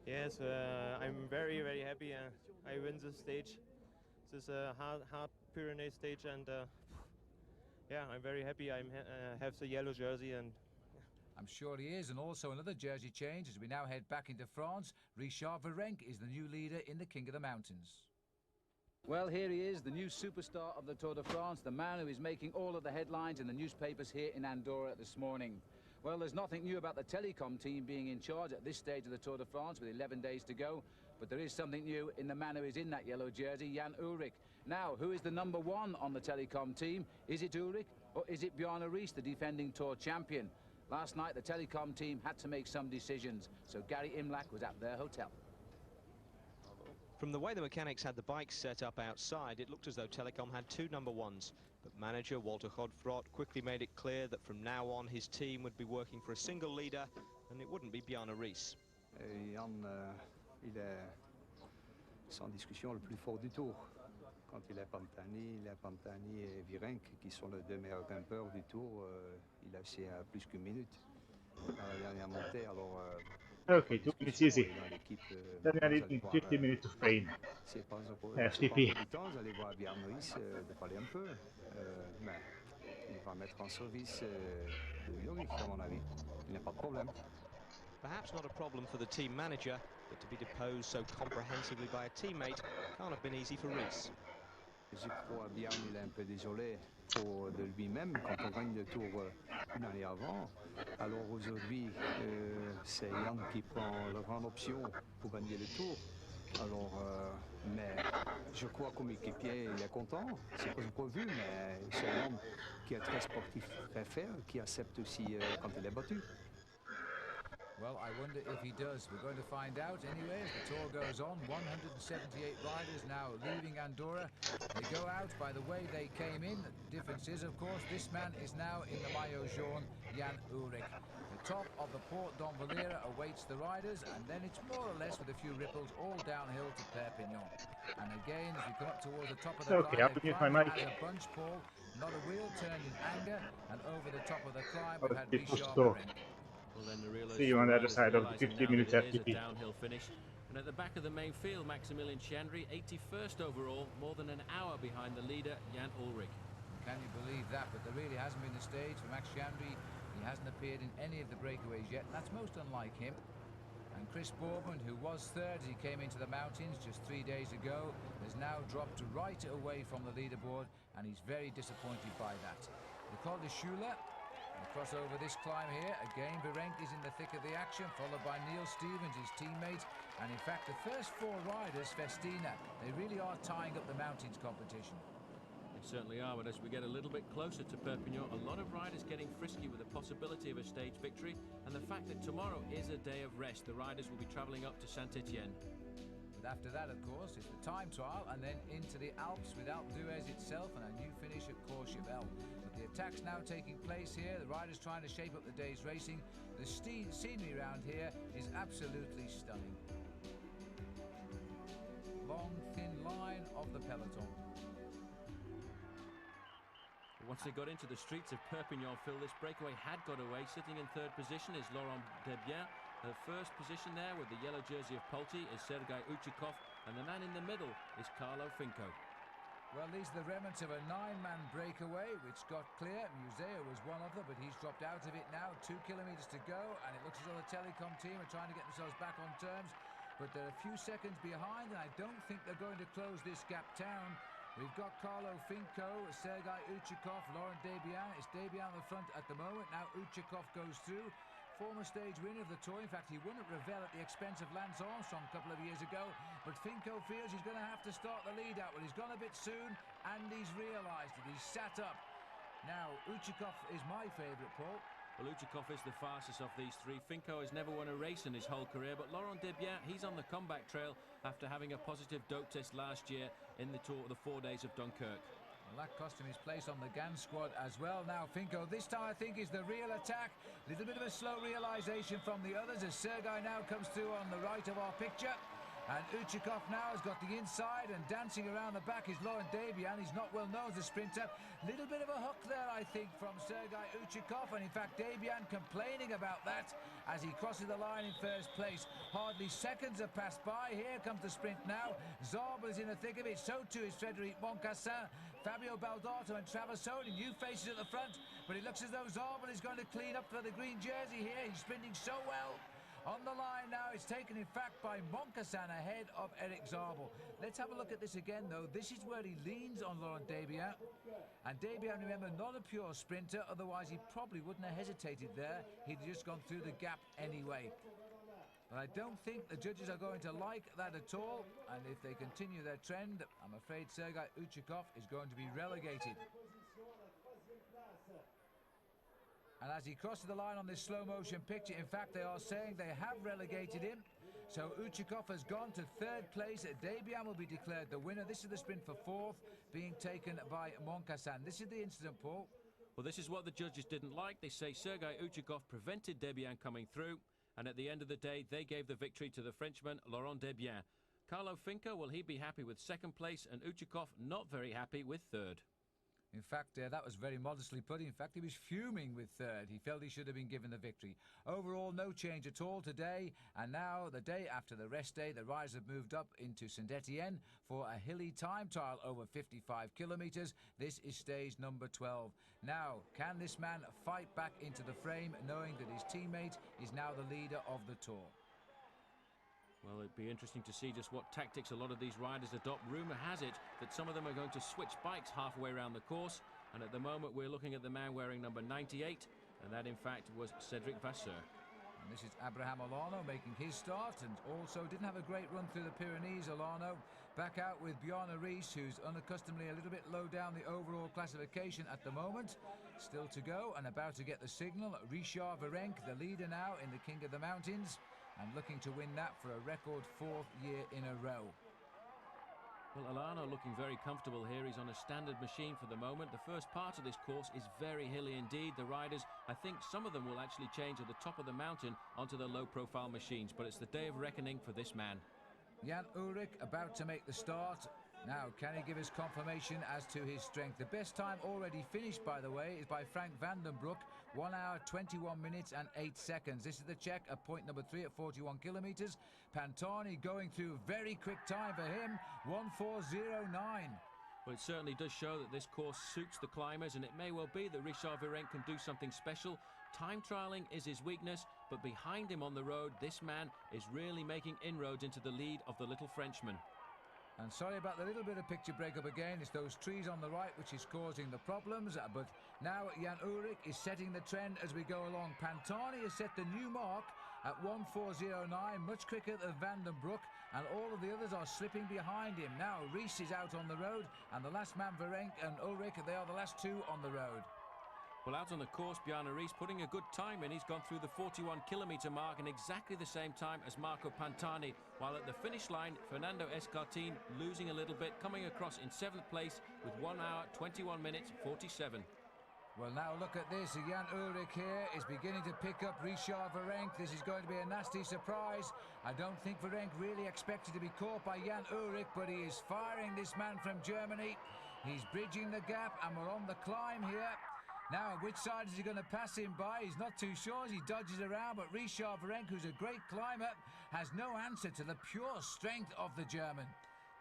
Yes, I'm very, very happy. I win this stage. This is a hard Pyrenees stage, and yeah, I'm very happy. I have the yellow jersey, and I'm sure he is. And also another jersey change as we now head back into France. Richard Virenque is the new leader in the King of the Mountains. Well, here he is, the new superstar of the Tour de France, the man who is making all of the headlines in the newspapers here in Andorra this morning. Well, there's nothing new about the Telecom team being in charge at this stage of the Tour de France with 11 days to go. But there is something new in the man who is in that yellow jersey, Jan Ullrich. Now, who is the number one on the Telecom team? Is it Ullrich or is it Bjarne Riis, the defending Tour champion? Last night, the Telecom team had to make some decisions, so Gary Imlach was at their hotel. From the way the mechanics had the bikes set up outside, it looked as though Telecom had two number ones. But manager Walter Godfrot quickly made it clear that from now on his team would be working for a single leader, and it wouldn't be Bjarne Riis. Jan, il est sans discussion le plus fort du tour. Quand il a Pantani et Virenque, qui sont les deux meilleurs grimpeurs du tour, il a aussi plus qu'une minute dans la dernière montée. Alors, okay, 2 minutes easy. Then I need 50 minutes of pain. FTP. Vous allez voir Bjarne Riis de parler un peu, mais il va mettre en service de Ullrich, à mon avis. Il n'y a pas de problème. Perhaps not a problem for the team manager, but to be deposed so comprehensively by a teammate can't have been easy for Riis. Je crois bien qu'il est un peu désolé de lui-même quand on gagne le tour une année avant. Alors aujourd'hui, c'est Jan qui prend la grande option pour gagner le tour. Alors, mais je crois qu'au équipier, il est content. C'est pas son point de vue, mais c'est un homme qui est très sportif, très fair, qui accepte aussi quand il est battu. Well, I wonder if he does. We're going to find out anyway as the tour goes on. 178 riders now leaving Andorra. They go out by the way they came in. The difference is, of course, this man is now in the maillot jaune, Jan Ullrich. The top of the Port d'Envalera awaits the riders, and then it's more or less with a few ripples all downhill to Perpignan. And again, as we come up towards the top of the climb, they climb as a bunch, Paul. Not a wheel turned in anger, and over the top of the climb we've had Richard Virenque. Well, then the see you on the other side of the 50 minutes FTP. Downhill finish. And at the back of the main field, Maximilian Chandry, 81st overall, more than an hour behind the leader, Jan Ullrich. Can you believe that? But there really hasn't been a stage for Max Chandry. He hasn't appeared in any of the breakaways yet, and that's most unlike him. And Chris Bourmond, who was third as he came into the mountains just 3 days ago, has now dropped right away from the leaderboard, and he's very disappointed by that. The Col de Schula. Across over this climb here, again Virenque is in the thick of the action, followed by Neil Stevens, his teammate. And in fact, the first four riders, Festina, they really are tying up the mountains competition. They certainly are, but as we get a little bit closer to Perpignan, a lot of riders getting frisky with the possibility of a stage victory, and the fact that tomorrow is a day of rest. The riders will be travelling up to Saint-Etienne. But after that, of course, is the time trial, and then into the Alps with Alpe d'Huez itself and a new finish at Courchevel. But the attack's now taking place here. The riders trying to shape up the day's racing. The scenery around here is absolutely stunning. Long, thin line of the peloton. Once they got into the streets of Perpignan, Phil, this breakaway had got away. Sitting in third position is Laurent Debian. The first position there with the yellow jersey of Polti is Sergei Uchikov, and the man in the middle is Carlo Finco. Well, these are the remnants of a 9-man breakaway, which got clear. Museo was one of them, but he's dropped out of it now. 2 kilometres to go, and it looks as though the telecom team are trying to get themselves back on terms. But they're a few seconds behind, and I don't think they're going to close this gap down. We've got Carlo Finco, Sergei Uchikov, Laurent Debian. It's Debian on the front at the moment. Now Uchikov goes through. Former stage winner of the Tour. In fact, he won at Revel at the expense of Lance Armstrong a couple of years ago. But Finco feels he's going to have to start the lead out. Well, he's gone a bit soon, and he's realised it. He's sat up. Now, Uchikov is my favourite, Paul. Well, Uchikov is the fastest of these three. Finco has never won a race in his whole career, but Laurent Debian, he's on the comeback trail after having a positive dope test last year in the Tour, the 4 days of Dunkirk. Well, that cost him his place on the GAN squad as well. Now Finco, this time I think, is the real attack. A little bit of a slow realisation from the others as Sergei now comes through on the right of our picture. And Uchikov now has got the inside, and dancing around the back is Laurent Debian. He's not well known as a sprinter. Little bit of a hook there, I think, from Sergei Uchikov, and in fact Debian complaining about that as he crosses the line in first place. Hardly seconds have passed by. Here comes the sprint now. Zabel is in the thick of it. So too is Frédéric Moncassin, Fabio Baldato and Traversoni. New faces at the front, but it looks as though Zabel is going to clean up for the green jersey here. He's sprinting so well. On the line now, it's taken in fact by Moncassin ahead of Eric Zabel. Let's have a look at this again though. This is where he leans on Laurent Debian. And Debian, remember, not a pure sprinter, otherwise he probably wouldn't have hesitated there. He'd just gone through the gap anyway. But I don't think the judges are going to like that at all. And if they continue their trend, I'm afraid Sergei Uchikov is going to be relegated. And as he crosses the line on this slow motion picture, in fact, they are saying they have relegated him. So Uchikov has gone to third place. Debian will be declared the winner. This is the sprint for fourth, being taken by Moncassin. This is the incident, Paul. Well, this is what the judges didn't like. They say Sergei Uchikov prevented Debian coming through, and at the end of the day, they gave the victory to the Frenchman, Laurent Debian. Carlo Finco, will he be happy with second place, and Uchikov not very happy with third. In fact, that was very modestly put. In fact, he was fuming with third. He felt he should have been given the victory. Overall, no change at all today. And now, the day after the rest day, the riders have moved up into Saint-Etienne for a hilly time trial over 55 kilometres. This is stage number 12. Now, can this man fight back into the frame, knowing that his teammate is now the leader of the Tour? Well, it'd be interesting to see just what tactics a lot of these riders adopt. Rumour has it that some of them are going to switch bikes halfway around the course. And at the moment, we're looking at the man wearing number 98. And that, in fact, was Cédric Vasseur. And this is Abraham Olano making his start, and also didn't have a great run through the Pyrenees. Olano back out with Bjorn Rees, who's unaccustomedly a little bit low down the overall classification at the moment. Still to go and about to get the signal. Richard Virenque, the leader now in the King of the Mountains, and looking to win that for a record fourth year in a row. Well, Olano looking very comfortable here. He's on a standard machine for the moment. The first part of this course is very hilly indeed. The riders, I think some of them will actually change at the top of the mountain onto the low-profile machines, but it's the day of reckoning for this man. Jan Ullrich about to make the start. Now, can he give us confirmation as to his strength? The best time already finished, by the way, is by Frank Vandenbroek. 1 hour, 21 minutes and 8 seconds. This is the check at point number 3 at 41 kilometres. Pantani going through very quick time for him, 1:4:09. Well, it certainly does show that this course suits the climbers, and it may well be that Richard Virenque can do something special. Time trialling is his weakness, but behind him on the road, this man is really making inroads into the lead of the little Frenchman. And sorry about the little bit of picture breakup again. It's those trees on the right which is causing the problems. But now Jan Ullrich is setting the trend as we go along. Pantani has set the new mark at 1:4:09, much quicker than Vandenbroek. and all of the others are slipping behind him. Now Ries is out on the road, and the last man, Verrenk and Ullrich, they are the last two on the road. Well, out on the course, Bjarne Ries putting a good time in. He's gone through the 41-kilometre mark in exactly the same time as Marco Pantani, while at the finish line, Fernando Escartin losing a little bit, coming across in 7th place with 1 hour, 21 minutes, 47. Well, now look at this. Jan Ullrich here is beginning to pick up Richard Verrenk. This is going to be a nasty surprise. I don't think Verrenk really expected to be caught by Jan Ullrich, but he is firing this man from Germany. He's bridging the gap, and we're on the climb here. Now, which side is he going to pass him by? He's not too sure as he dodges around, but Richard Verrenk, who's a great climber, has no answer to the pure strength of the German.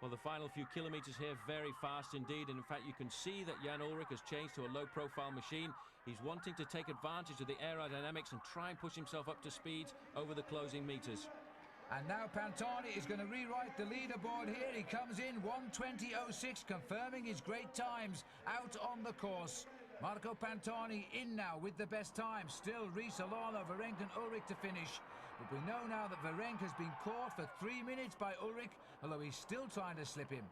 Well, the final few kilometres here, very fast indeed. And in fact, you can see that Jan Ullrich has changed to a low-profile machine. He's wanting to take advantage of the aerodynamics and try and push himself up to speeds over the closing metres. And now Pantani is going to rewrite the leaderboard here. He comes in 1:20.06, confirming his great times out on the course. Marco Pantani in now with the best time. Still Ries, Alana, Verrenk and Ullrich to finish. But we know now that Verrenk has been caught for 3 minutes by Ullrich, although he's still trying to slip him.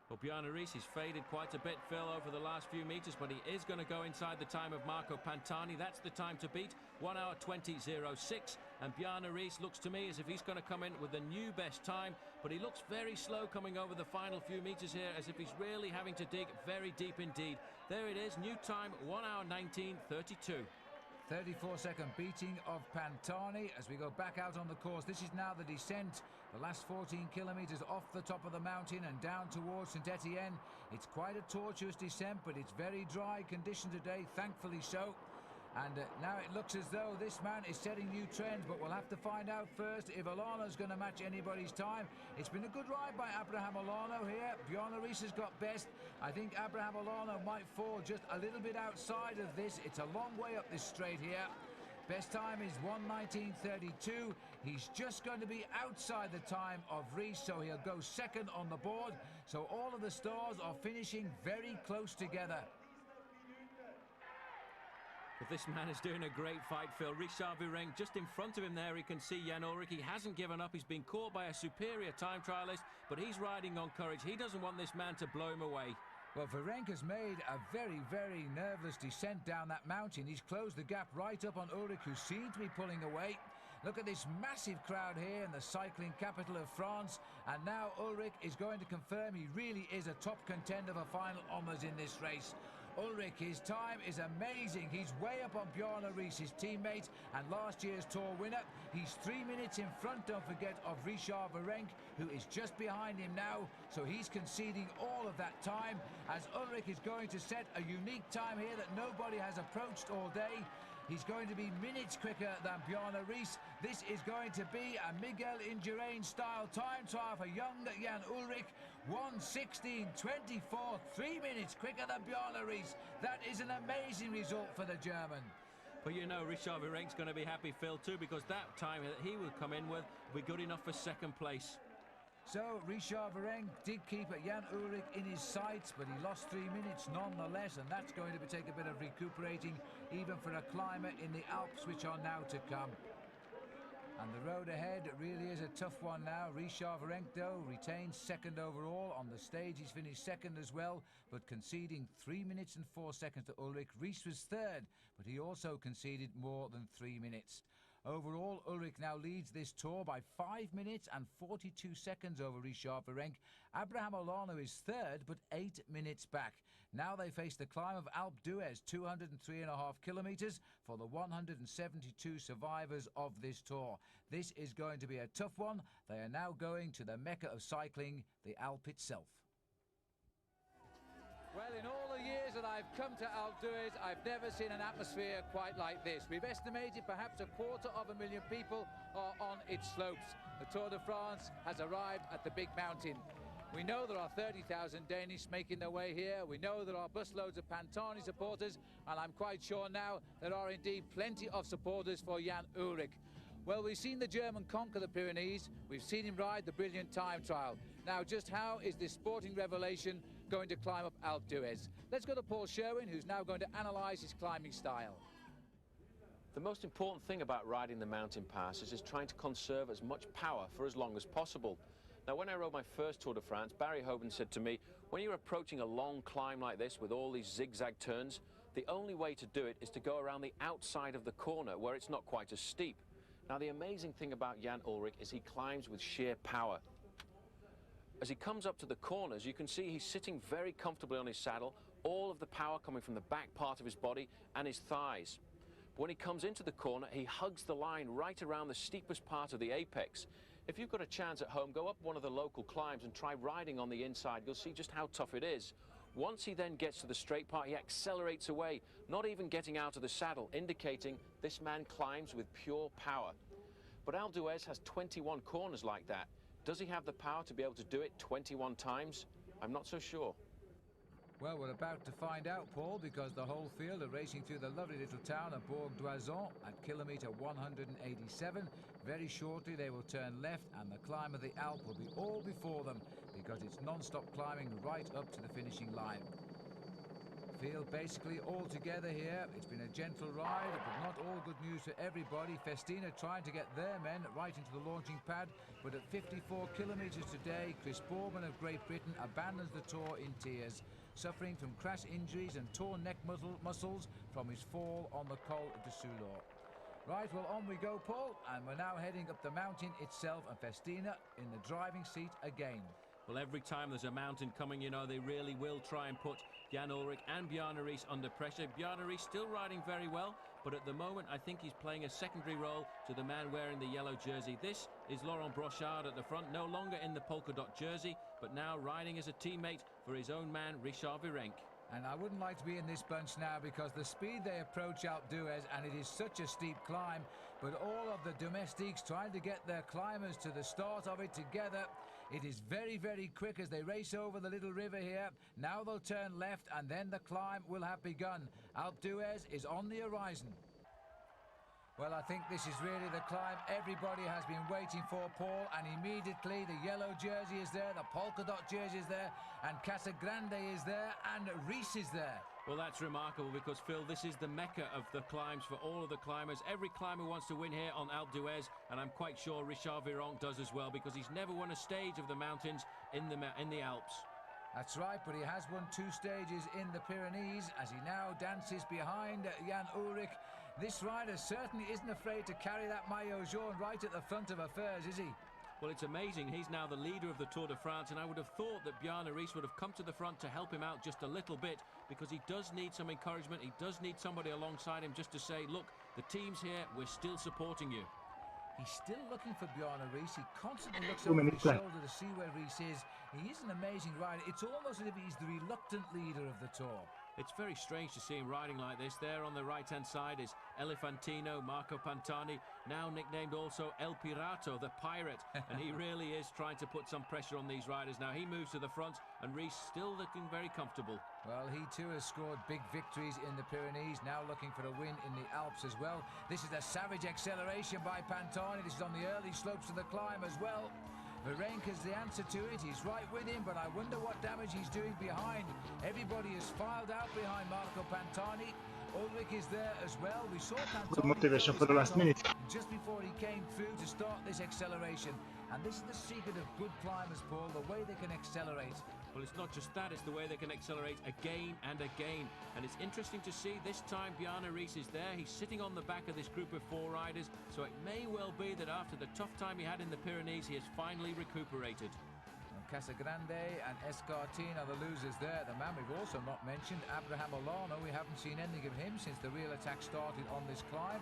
Well, Bjarne Ries has faded quite a bit, Phil, over the last few metres, but he is going to go inside the time of Marco Pantani. That's the time to beat, 1 hour 20.06. And Bjarne Ries looks to me as if he's going to come in with the new best time, but he looks very slow coming over the final few metres here, as if he's really having to dig very deep indeed. There it is, new time, 1 hour 19.32. 34-second beating of Pantani as we go back out on the course. This is now the descent, the last 14 kilometres off the top of the mountain and down towards St Etienne. It's quite a tortuous descent, but it's very dry condition today, thankfully so. And now it looks as though this man is setting new trends, but we'll have to find out first if Alano's going to match anybody's time. It's been a good ride by Abraham Alano here. Bjarne Ries has got best. I think Abraham Alano might fall just a little bit outside of this. It's a long way up this straight here. Best time is 1:19.32. He's just going to be outside the time of Ries, so he'll go second on the board. So all of the stars are finishing very close together. But this man is doing a great fight, Phil. Richard Verrenk just in front of him there. You can see Jan Ullrich. He hasn't given up. He's been caught by a superior time trialist, but he's riding on courage. He doesn't want this man to blow him away. Well, Verrenk has made a very, very nervous descent down that mountain. He's closed the gap right up on Ullrich, who seemed to be pulling away. Look at this massive crowd here in the cycling capital of France. And now Ullrich is going to confirm he really is a top contender for final honours in this race. Ullrich, his time is amazing. He's way up on Bjarne Ries, his teammate and last year's Tour winner. He's 3 minutes in front, don't forget, of Richard Verrenk, who is just behind him now. So he's conceding all of that time as Ullrich is going to set a unique time here that nobody has approached all day. He's going to be minutes quicker than Bjarne Ries. This is going to be a Miguel Indurain style time trial for young Jan Ullrich. 1:16.24, 3 minutes quicker than Bjarne Ries. That is an amazing result for the German. But you know, Richard Verrenk's going to be happy, Phil, too, because that time that he will come in with will be good enough for second place. So Richard Verrenk did keep Jan Ullrich in his sights, but he lost 3 minutes nonetheless, and that's going to take a bit of recuperating, even for a climber in the Alps, which are now to come. And the road ahead really is a tough one now. Richard Verrenk, though, retains second overall. On the stage, he's finished second as well, but conceding 3 minutes and 4 seconds to Ullrich. Ries was third, but he also conceded more than 3 minutes. Overall, Ullrich now leads this tour by 5 minutes and 42 seconds over Richard Verrenk. Abraham Olano is third, but 8 minutes back. Now they face the climb of Alpe d'Huez, 203.5 kilometres for the 172 survivors of this tour. This is going to be a tough one. They are now going to the mecca of cycling, the Alpe itself. Well, in all the years that I've come to Alpe d'Huez, I've never seen an atmosphere quite like this. We've estimated perhaps 250,000 people are on its slopes. The Tour de France has arrived at the big mountain. We know there are 30,000 Danish making their way here. We know there are busloads of Pantani supporters, and I'm quite sure now there are indeed plenty of supporters for Jan Ullrich. Well, we've seen the German conquer the Pyrenees. We've seen him ride the brilliant time trial. Now, just how is this sporting revelation going to climb up Alpe d'Huez? Let's go to Paul Sherwin, who's now going to analyse his climbing style. The most important thing about riding the mountain passes is trying to conserve as much power for as long as possible. Now, when I rode my first Tour de France, Barry Hoban said to me, when you're approaching a long climb like this with all these zigzag turns, the only way to do it is to go around the outside of the corner where it's not quite as steep. Now, the amazing thing about Jan Ullrich is he climbs with sheer power. As he comes up to the corners, you can see he's sitting very comfortably on his saddle, all of the power coming from the back part of his body and his thighs. But when he comes into the corner, he hugs the line right around the steepest part of the apex. If you've got a chance at home, go up one of the local climbs and try riding on the inside. You'll see just how tough it is. Once he then gets to the straight part, he accelerates away, not even getting out of the saddle, indicating this man climbs with pure power. But Alpe d'Huez has 21 corners like that. Does he have the power to be able to do it 21 times? I'm not so sure. Well, we're about to find out, Paul, because the whole field are racing through the lovely little town of Bourg d'Oisans at kilometre 187. Very shortly they will turn left and the climb of the Alp will be all before them because it's non-stop climbing right up to the finishing line. Field basically all together here. It's been a gentle ride, but not all good news for everybody. Festina trying to get their men right into the launching pad, but at 54 kilometres today, Chris Boorman of Great Britain abandons the Tour in tears, suffering from crash injuries and torn neck muscles from his fall on the Col de Soulor. Right, well, on we go, Paul, and we're now heading up the mountain itself, and Festina in the driving seat again. Well, every time there's a mountain coming, you know, they really will try and put Jan Ullrich and Bjarne Riis under pressure. Bjarne Riis still riding very well, but at the moment I think he's playing a secondary role to the man wearing the yellow jersey. This is Laurent Brochard at the front, no longer in the polka dot jersey, but now riding as a teammate for his own man, Richard Virenque. And I wouldn't like to be in this bunch now because the speed they approach Alpe d'Huez, and it is such a steep climb, but all of the domestiques trying to get their climbers to the start of it together. It is very, very quick as they race over the little river here. Now they'll turn left and then the climb will have begun. Alpe d'Huez is on the horizon. Well, I think this is really the climb everybody has been waiting for, Paul, and immediately the yellow jersey is there, the polka dot jersey is there, and Casagrande is there, and Riis is there. Well, that's remarkable because, Phil, this is the mecca of the climbs for all of the climbers. Every climber wants to win here on Alpe d'Huez, and I'm quite sure Richard Virenque does as well because he's never won a stage of the mountains in the Alps. That's right, but he has won 2 stages in the Pyrenees as he now dances behind Jan Ullrich. This rider certainly isn't afraid to carry that maillot jaune right at the front of affairs, is he? Well, it's amazing. He's now the leader of the Tour de France, and I would have thought that Bjarne Riis would have come to the front to help him out just a little bit because he does need some encouragement. He does need somebody alongside him just to say, look, the team's here, we're still supporting you. He's still looking for Bjarne Riis. He constantly looks over his shoulder to see where Riis is. He is an amazing rider. It's almost as if he's the reluctant leader of the Tour. It's very strange to see him riding like this. There on the right-hand side is Elefantino, Marco Pantani, now nicknamed also El Pirato, the pirate. And he really is trying to put some pressure on these riders. Now he moves to the front, and Riis still looking very comfortable. Well, he too has scored big victories in the Pyrenees, now looking for a win in the Alps as well. This is a savage acceleration by Pantani. This is on the early slopes of the climb as well. Virenque is the answer to it. He's right with him, but I wonder what damage he's doing behind. Everybody is filed out behind Marco Pantani. Ullrich is there as well. We saw Pantani motivation for the last minute. Just before he came through to start this acceleration. And this is the secret of good climbers, Paul, the way they can accelerate. Well, it's not just that, it's the way they can accelerate again and again. And it's interesting to see this time Bjarne Riis is there. He's sitting on the back of this group of 4 riders, so it may well be that after the tough time he had in the Pyrenees, he has finally recuperated. And Casagrande and Escartin are the losers there. The man we've also not mentioned, Abraham Olano, we haven't seen anything of him since the real attack started on this climb.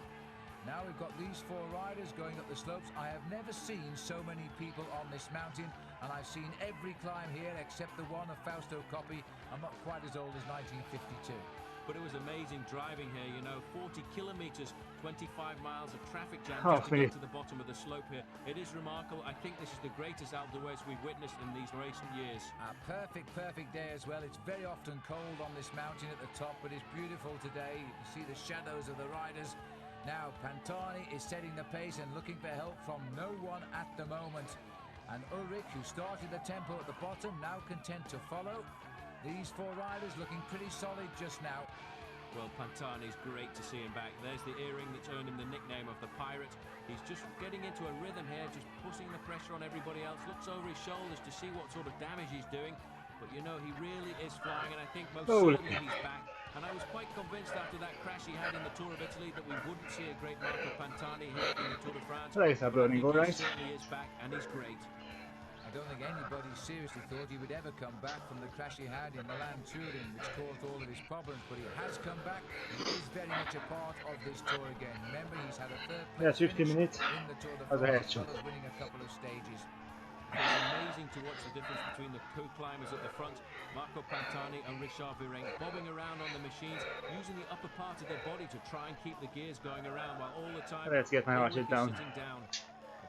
Now we've got these 4 riders going up the slopes. I have never seen so many people on this mountain, and I've seen every climb here except the one of Fausto Coppi. I'm not quite as old as 1952. But it was amazing driving here, you know, 40 kilometres, 25 miles of traffic jam just to get to the bottom of the slope here. It is remarkable. I think this is the greatest Alpe d'Huez we've witnessed in these recent years. A perfect day as well. It's very often cold on this mountain at the top, but it's beautiful today. You can see the shadows of the riders. Now Pantani is setting the pace and looking for help from no one at the moment. And Ullrich, who started the tempo at the bottom, now content to follow. These 4 riders looking pretty solid just now. Well, Pantani's great to see him back. There's the earring that's earned him the nickname of the Pirate. He's just getting into a rhythm here, just pushing the pressure on everybody else. Looks over his shoulders to see what sort of damage he's doing. But you know, he really is flying, and I think most certainly he's back. And I was quite convinced after that crash he had in the Tour of Italy that we wouldn't see a great Marco Pantani here in the Tour de France. Right, but I think he certainly is back, and he's great. I don't think anybody seriously thought he would ever come back from the crash he had in Milan Turin, which caused all of his problems, but he has come back. He is very much a part of this tour again. Remember, he's had a third place 50 minutes in the Tour de France, as well as winning a couple of stages. It's amazing to watch the difference between the two climbers at the front, Marco Pantani and Richard Virenque, bobbing around on the machines, using the upper part of their body to try and keep the gears going around, while all the time let's get my watch it down. sitting down.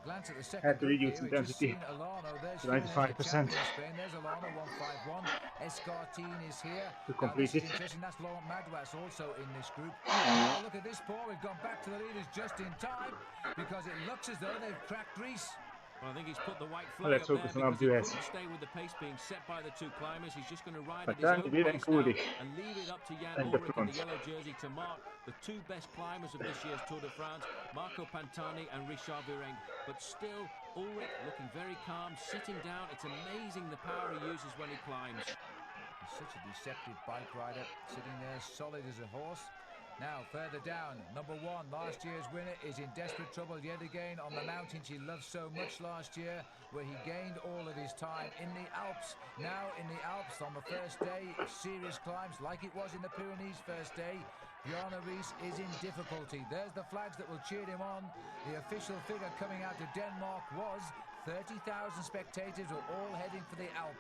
Glance at the second had to reduce intensity to 95%. There's Alano 151. Escartine is here. To complete it. Interesting. That's Laurent Madouas also in this group. Oh, look at this, Paul. We've gone back to the leaders just in time because it looks as though they've cracked Greece. Well, I think he's put the white flag let's up focus there on because he AMD. couldn't stay with the pace being set by the two climbers. He's just going to ride at his Pantani, own pace now Ullrich. and leave it up to Jan Ullrich in the yellow jersey to mark the two best climbers of this year's Tour de France, Marco Pantani and Richard Virenque. But still, Ullrich looking very calm, sitting down. It's amazing the power he uses when he climbs. He's such a deceptive bike rider, sitting there solid as a horse. Now, further down, number one, last year's winner, is in desperate trouble yet again on the mountains he loved so much last year, where he gained all of his time in the Alps. Now, in the Alps, on the first day, serious climbs, like it was in the Pyrenees first day, Bjarne Riis is in difficulty. There's the flags that will cheer him on. The official figure coming out to Denmark was 30,000 spectators were all heading for the Alp.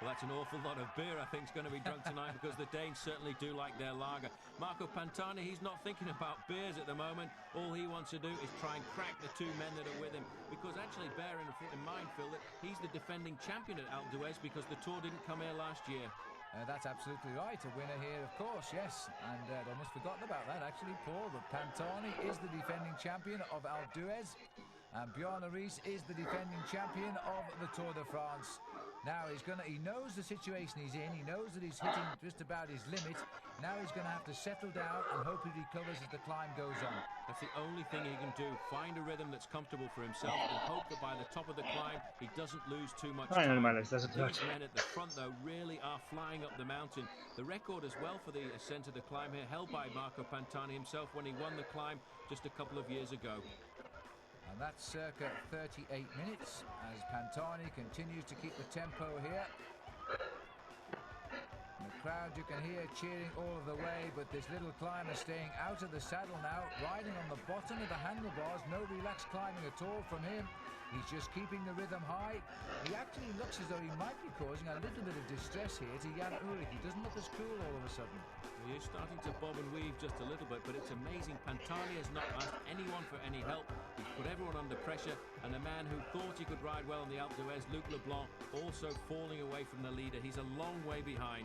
Well, that's an awful lot of beer, I think, is going to be drunk tonight because the Danes certainly do like their lager. Marco Pantani, he's not thinking about beers at the moment. All he wants to do is try and crack the two men that are with him. Because actually, bear in mind, Phil, that he's the defending champion at Alpe d'Huez because the Tour didn't come here last year. That's absolutely right. A winner here, of course, yes. And I'd almost forgotten about that, actually, Paul. But Pantani is the defending champion of Alpe d'Huez. And Bjarne Riis is the defending champion of the Tour de France. Now he knows the situation he's in. He knows that he's hitting just about his limit. Now he's going to have to settle down and hope he recovers as the climb goes on. That's the only thing he can do. Find a rhythm that's comfortable for himself and hope that by the top of the climb he doesn't lose too much time. These men at the front, though, really are flying up the mountain. The record as well for the ascent of the climb here held by Marco Pantani himself when he won the climb just a couple of years ago. And that's circa 38 minutes as Pantani continues to keep the tempo here. And the crowd you can hear cheering all of the way, but this little climber staying out of the saddle now, riding on the bottom of the handlebars, no relaxed climbing at all from him. He's just keeping the rhythm high. He actually looks as though he might be causing a little bit of distress here to Jan Ullrich. He doesn't look as cool all of a sudden. He is starting to bob and weave just a little bit, but it's amazing. Pantani has not asked anyone for any help. He's put everyone under pressure, and the man who thought he could ride well on the Alpe d'Huez, Luc Leblanc, also falling away from the leader. He's a long way behind.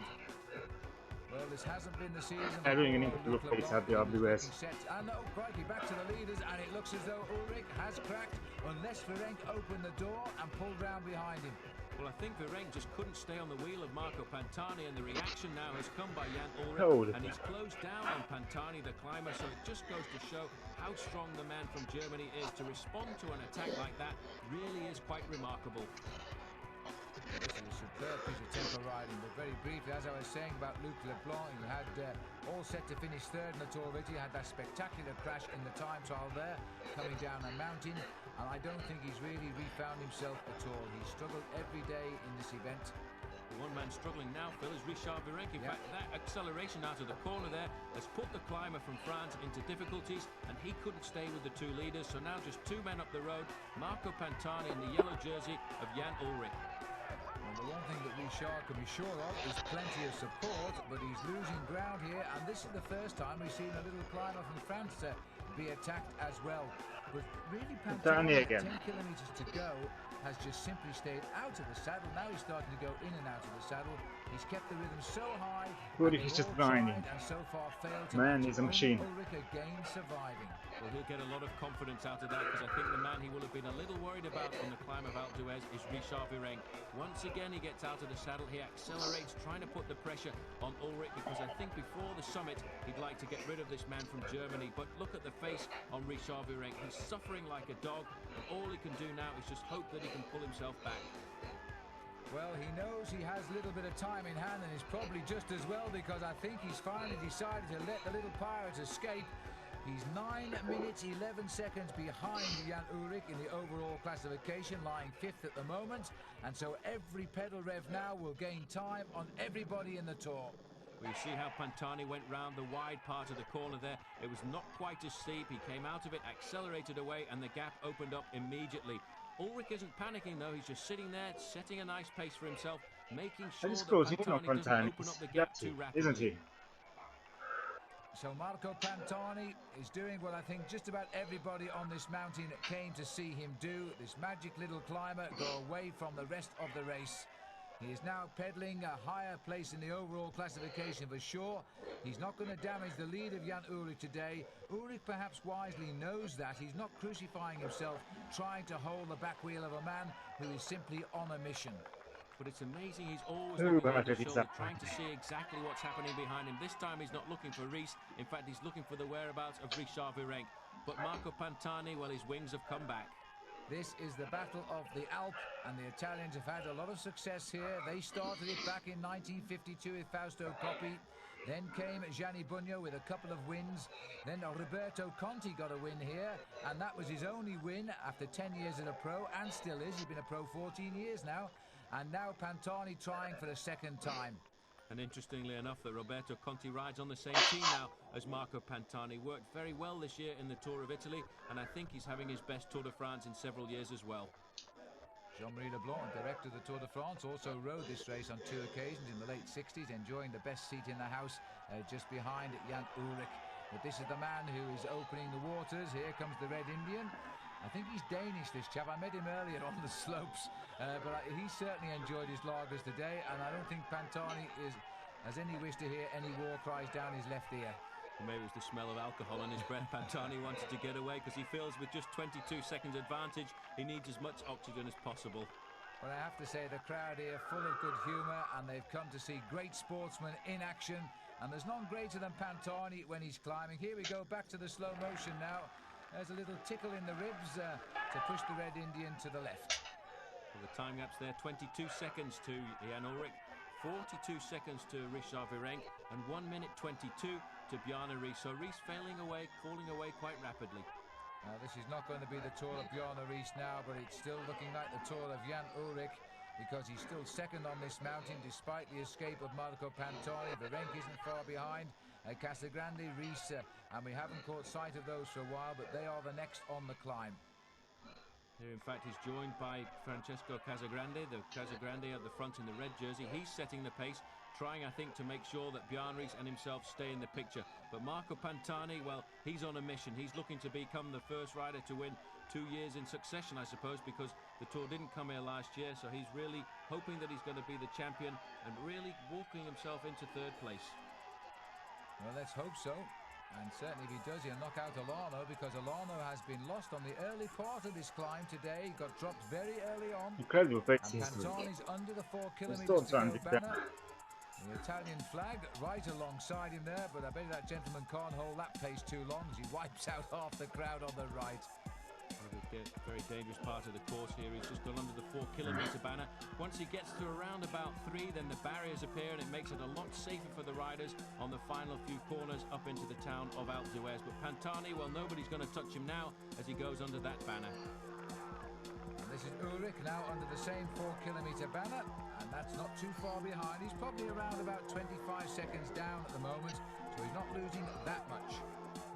Well, this hasn't been the season. I don't even need to look face at the AWS. And oh, crikey, back to the leaders, and it looks as though Ullrich has cracked, unless Virenque opened the door and pulled round behind him. Well, I think Virenque just couldn't stay on the wheel of Marco Pantani, and the reaction now has come by Jan Ullrich, and he's closed down on Pantani, the climber, so it just goes to show how strong the man from Germany is. To respond to an attack like that really is quite remarkable. This is a superb piece of tempo riding, but very briefly, as I was saying about Luc Leblanc, who had all set to finish third in the Tour of Italy, had that spectacular crash in the time trial there, coming down a mountain, and I don't think he's really refound himself at all. He's struggled every day in this event. The one man struggling now, Phil, is Richard Virenque. In fact, that acceleration out of the corner there has put the climber from France into difficulties, and he couldn't stay with the two leaders, so now just two men up the road, Marco Pantani in the yellow jersey of Jan Ullrich. Well, the one thing that Richard can be sure of is plenty of support, but he's losing ground here, and this is the first time we've seen a little climber from France be attacked as well. But really, Pantani, at 10 kilometres to go, has just simply stayed out of the saddle. Now he's starting to go in and out of the saddle, He's kept the rhythm so high. Ullrich is just grinding. And so far failed to Man, he's a machine. Ullrich again surviving. Well, he'll get a lot of confidence out of that, because I think the man he will have been a little worried about on the climb of Alpe d'Huez is Richard Virenque. Once again, he gets out of the saddle, he accelerates, trying to put the pressure on Ullrich, because I think before the summit, he'd like to get rid of this man from Germany. But look at the face on Richard Virenque. He's suffering like a dog, and all he can do now is just hope that he can pull himself back. Well, he knows he has a little bit of time in hand, and it's probably just as well, because I think he's finally decided to let the little pirate escape. He's 9 minutes 11 seconds behind Jan Ullrich in the overall classification, lying 5th at the moment, and so every pedal rev now will gain time on everybody in the Tour. We see how Pantani went round the wide part of the corner there. It was not quite as steep. He came out of it, accelerated away, and the gap opened up immediately. Ullrich isn't panicking though, he's just sitting there, setting a nice pace for himself, making sure that Pantani doesn't open up the gap too rapidly. Isn't he? So Marco Pantani is doing what I think just about everybody on this mountain came to see him do. This magic little climber go away from the rest of the race. He is now pedaling a higher place in the overall classification for sure. He's not going to damage the lead of Jan Ullrich today. Ullrich perhaps wisely knows that. He's not crucifying himself, trying to hold the back wheel of a man who is simply on a mission. But it's amazing, he's always looking over his shoulder, trying to see exactly what's happening behind him. This time he's not looking for Rees. In fact, he's looking for the whereabouts of Richard Virenque. But Marco Pantani, well, his wings have come back. This is the Battle of the Alp, and the Italians have had a lot of success here. They started it back in 1952 with Fausto Coppi. Then came Gianni Bugno with a couple of wins. Then Roberto Conti got a win here, and that was his only win after 10 years as a pro, and still is. He's been a pro 14 years now. And now Pantani trying for the second time. And interestingly enough, that Roberto Conti rides on the same team now as Marco Pantani. Worked very well this year in the Tour of Italy, and I think he's having his best Tour de France in several years as well. Jean-Marie Leblanc, director of the Tour de France, also rode this race on 2 occasions in the late 60s, enjoying the best seat in the house, just behind Jan Ullrich. But this is the man who is opening the waters. Here comes the Red Indian. I think he's Danish, this chap. I met him earlier on the slopes, but he certainly enjoyed his lagers today, and I don't think Pantani has any wish to hear any war cries down his left ear. Well, maybe it was the smell of alcohol in his breath. Pantani wanted to get away because he feels with just 22 seconds advantage, he needs as much oxygen as possible. Well, I have to say, the crowd here full of good humour, and they've come to see great sportsmen in action, and there's none greater than Pantani when he's climbing. Here we go, back to the slow motion now. There's a little tickle in the ribs to push the Red Indian to the left. Well, the time gap's there, 22 seconds to Jan Ullrich, 42 seconds to Richard Virenque, and 1 minute 22 to Bjarne Riis. So Riis falling away quite rapidly. Now, this is not going to be the Tour of Bjarne Riis now, but it's still looking like the Tour of Jan Ullrich, because he's still second on this mountain despite the escape of Marco Pantani. Virenque isn't far behind. Casagrande, Riis, and we haven't caught sight of those for a while, but they are the next on the climb. Here, in fact, he's joined by Francesco Casagrande, the Casagrande at the front in the red jersey. He's setting the pace, trying, I think, to make sure that Bjarne Riis and himself stay in the picture. But Marco Pantani, well, he's on a mission. He's looking to become the first rider to win 2 years in succession, I suppose, because the Tour didn't come here last year, so he's really hoping that he's going to be the champion and really walking himself into 3rd place. Well, let's hope so. And certainly if he does, he'll knock out Olano, because Olano has been lost on the early part of this climb today. He got dropped very early on. Incredible pace. And Pantani's under the 4 kilometers to go banner. The Italian flag right alongside him there, but I bet that gentleman can't hold that pace too long as he wipes out half the crowd on the right. Very dangerous part of the course here. He's just gone under the 4 kilometer banner. Once he gets to around about 3, then the barriers appear and it makes it a lot safer for the riders on the final few corners up into the town of Alpe d'Huez. But Pantani, well, nobody's going to touch him now as he goes under that banner. And this is Ullrich now under the same 4 kilometer banner, and that's not too far behind. He's probably around about 25 seconds down at the moment, so he's not losing that much.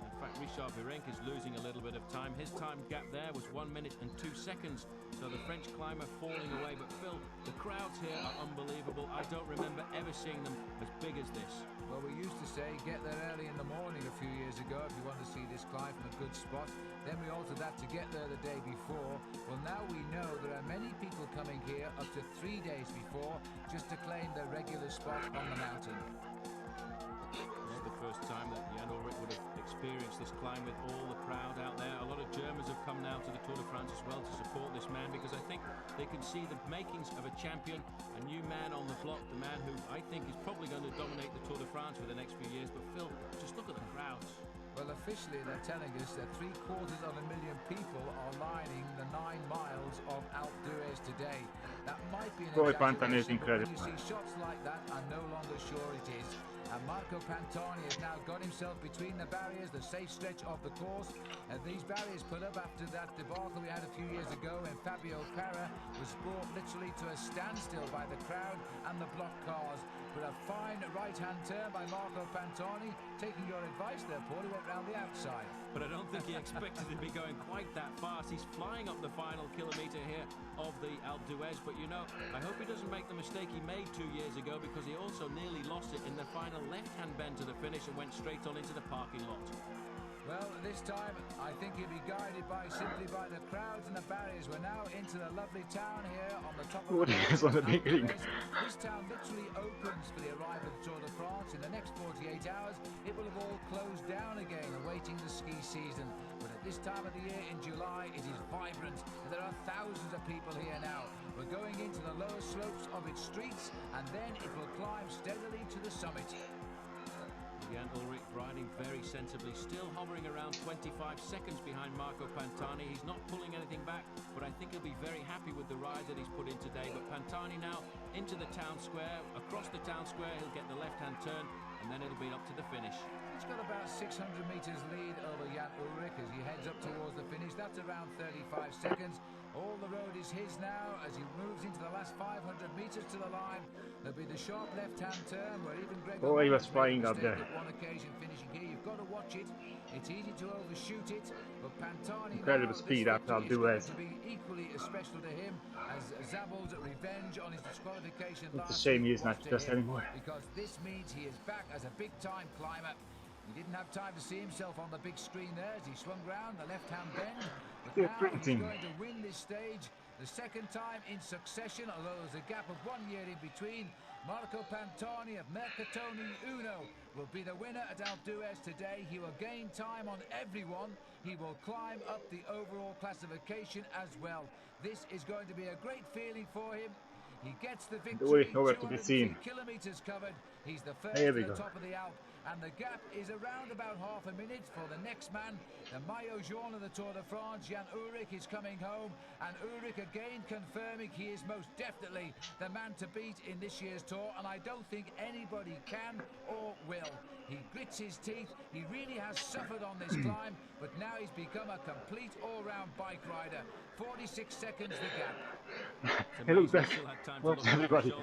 In fact, Richard Virenque is losing a little bit of time. His time gap there was 1 minute and 2 seconds. So the French climber falling away. But Phil, the crowds here are unbelievable. I don't remember ever seeing them as big as this. Well, we used to say, get there early in the morning a few years ago if you want to see this climb from a good spot. Then we altered that to get there the day before. Well, now we know there are many people coming here up to 3 days before just to claim their regular spot on the mountain. This is the first time that Jan Ullrich would have experienced this climb with all the crowd out there. A lot of Germans have come now to the Tour de France as well to support this man, because I think they can see the makings of a champion, a new man on the block, the man who I think is probably going to dominate the Tour de France for the next few years. But Phil, just look at the crowds. Well, officially they're telling us that 750,000 people are lining the 9 miles of Alpe d'Huez today. That might be an exaggeration, but when you see shots like that, I'm no longer sure it is. And Marco Pantani has now got himself between the barriers, the safe stretch of the course. And these barriers put up after that debacle we had a few years ago when Fabio Parra was brought literally to a standstill by the crowd and the blocked cars. But a fine right-hand turn by Marco Pantani, taking your advice there, Paul, he went round the outside. But I don't think he expected to be going quite that fast. He's flying up the final kilometre here of the Alpe d'Huez. But you know, I hope he doesn't make the mistake he made 2 years ago, because he also nearly lost it in the final left-hand bend to the finish and went straight on into the parking lot. Well, this time I think he'll be guided simply by the crowds and the barriers. We're now into the lovely town here on the top of the beginning. This town literally opens for the arrival of the Tour de France. In the next 48 hours, it will have all closed down again, awaiting the ski season. But at this time of the year, in July, it is vibrant, and there are thousands of people here now. We're going into the lower slopes of its streets, and then it will climb steadily to the summit. Jan Ullrich riding very sensibly, still hovering around 25 seconds behind Marco Pantani. He's not pulling anything back, but I think he'll be very happy with the ride that he's put in today. But Pantani now into the town square. Across the town square, he'll get the left-hand turn, and then it'll be up to the finish. He's got about 600 metres lead over Jan Ullrich as he heads up towards the finish. That's around 35 seconds. All the road is his now as he moves into the last 500 metres to the line. There'll be the sharp left-hand turn where even Greg he was flying up there. At one occasion finishing here. You've got to watch it. It's easy to overshoot it, but Pantani incredible speed after Alpe d'Huez. To be equally as special to him as Zabel's revenge on his disqualification last week. It's a shame he's not just him, anymore. Because this means he is back as a big-time climber. He didn't have time to see himself on the big screen there as he swung round the left-hand bend. But now he's going to win this stage the second time in succession, although there's a gap of 1 year in between. Marco Pantani of Mercatoni Uno will be the winner at Alpe d'Huez today. He will gain time on everyone. He will climb up the overall classification as well. This is going to be a great feeling for him. He gets the victory. 203 kilometers covered. He's the first to the top of the Alpe. And the gap is around about half a minute for the next man. The maillot jaune of the Tour de France, Jan Ullrich, is coming home. And Ullrich again confirming he is most definitely the man to beat in this year's Tour. And I don't think anybody can or will. He grits his teeth. He really has suffered on this climb. But now he's become a complete all-round bike rider. 46 seconds the gap. Hello, what's everybody?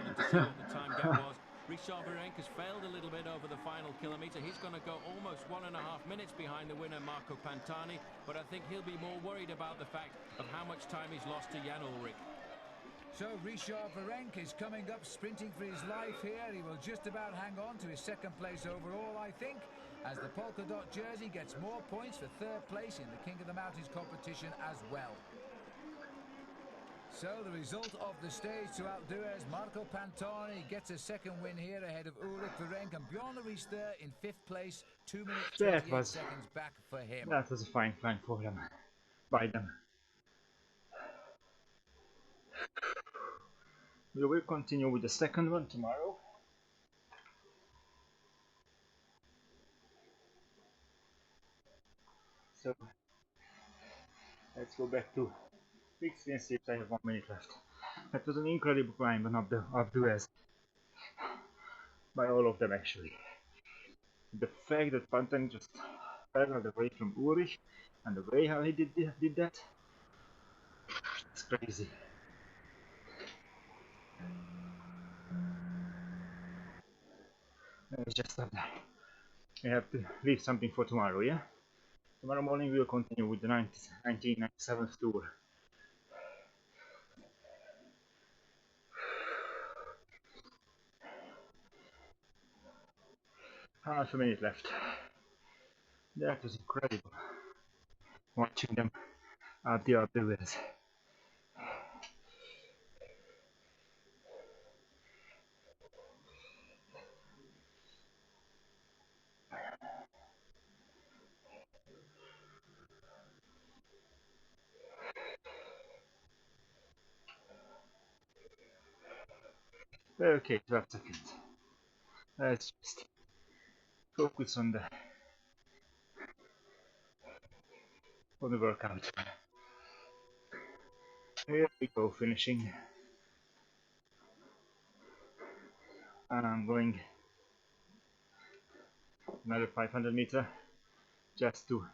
Richard Virenque has failed a little bit over the final kilometre. He's going to go almost 1.5 minutes behind the winner, Marco Pantani. But I think he'll be more worried about the fact of how much time he's lost to Jan Ullrich. So Richard Virenque is coming up, sprinting for his life here. He will just about hang on to his second place overall, I think, as the polka dot jersey gets more points for third place in the King of the Mountains competition as well. So the result of the stage to Alpe d'Huez, Marco Pantani gets a second win here ahead of Ullrich, Virenque and Bjorn Riester in 5th place, 2 minutes 28 seconds back for him. That was a fine climb for them, by them. We will continue with the second one tomorrow. So let's go back to fixed since I have 1 minute left. That was an incredible climb on Alpe d'Huez by all of them actually. The fact that Pantani just pedaled away from Ullrich and the way how he did that, it's crazy. It's just that I have to leave something for tomorrow, yeah? Tomorrow morning we will continue with the 1997 tour. half a minute left. That was incredible, watching them up the wheels. Okay, 12 seconds. Let's just focus on the workout. Here we go, finishing. And I'm going another 500 meter just to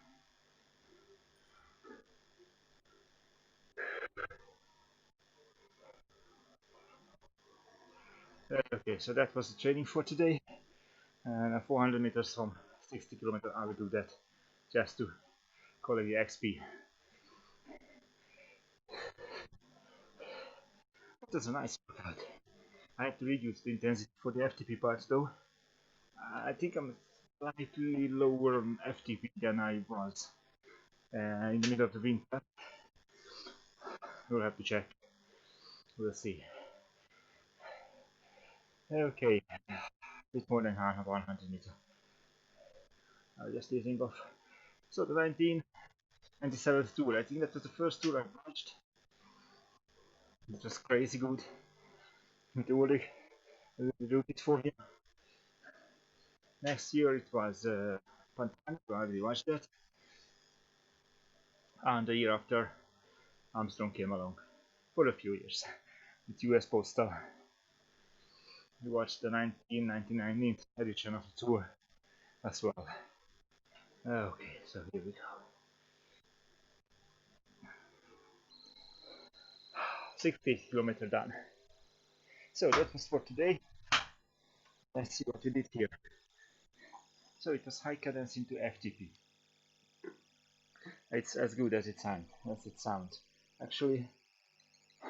okay, so that was the training for today, and 400 meters from 60 kilometers I will do that just to collect the XP. That's a nice workout. I had to reduce the intensity for the FTP parts though. I think I'm slightly lower on FTP than I was in the middle of the winter. We'll have to check. We'll see. Okay, a bit more than half of 100 meters. I'm just thinking of so the 1997 tour. I think that was the first tour I watched. It was crazy good. With Ullrich, we wrote it for him. Next year it was Pantani, I already watched that. And the year after, Armstrong came along for a few years with US Postal. We watched the 1999 edition of the tour as well. Okay, so here we go. 60 kilometers done. So that was for today. Let's see what we did here. So it was high cadence into FTP. It's as good as it sounds. Actually,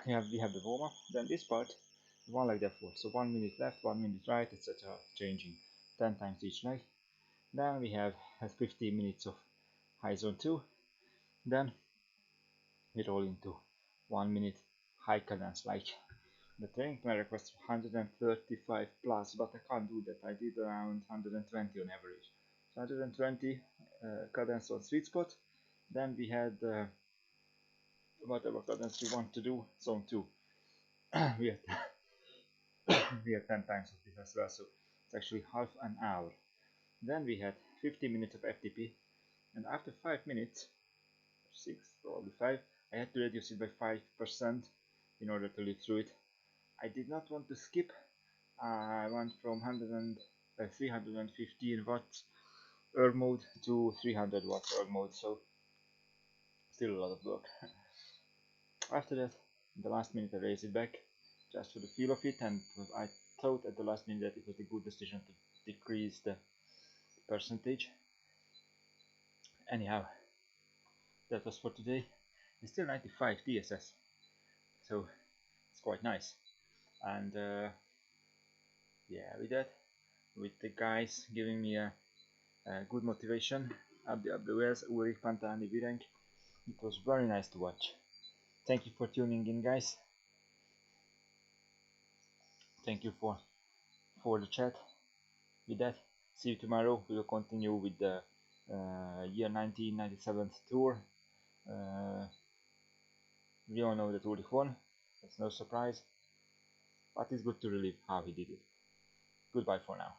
we have the warm up. Then this part, one like that for. So 1 minute left, 1 minute right, etc. Changing 10 times each leg. Then we have 15 minutes of high zone 2. Then we roll into 1 minute high cadence like the training plan requests 135 plus, but I can't do that. I did around 120 on average. So 120 cadence on sweet spot. Then we had whatever cadence we want to do, zone 2. we had 10 times of this as well, so it's actually half an hour. Then we had 50 minutes of FTP, and after 5 minutes, 6, probably 5, I had to reduce it by 5% in order to live through it. I did not want to skip. I went from 315 watts erg mode to 300 watts erg mode, so still a lot of work. After that, in the last minute I raised it back just for the feel of it, and I thought at the last minute that it was a good decision to decrease the percentage. Anyhow, that was for today. It's still 95 TSS, so it's quite nice. And yeah, with that, with the guys giving me a good motivation up the wheels, Ullrich, Pantani, Virenk, it was very nice to watch. Thank you for tuning in, guys. Thank you for the chat. With that, see you tomorrow. We will continue with the year 1997 tour. We all know that Ullrich won. That's no surprise. But it's good to relive how he did it. Goodbye for now.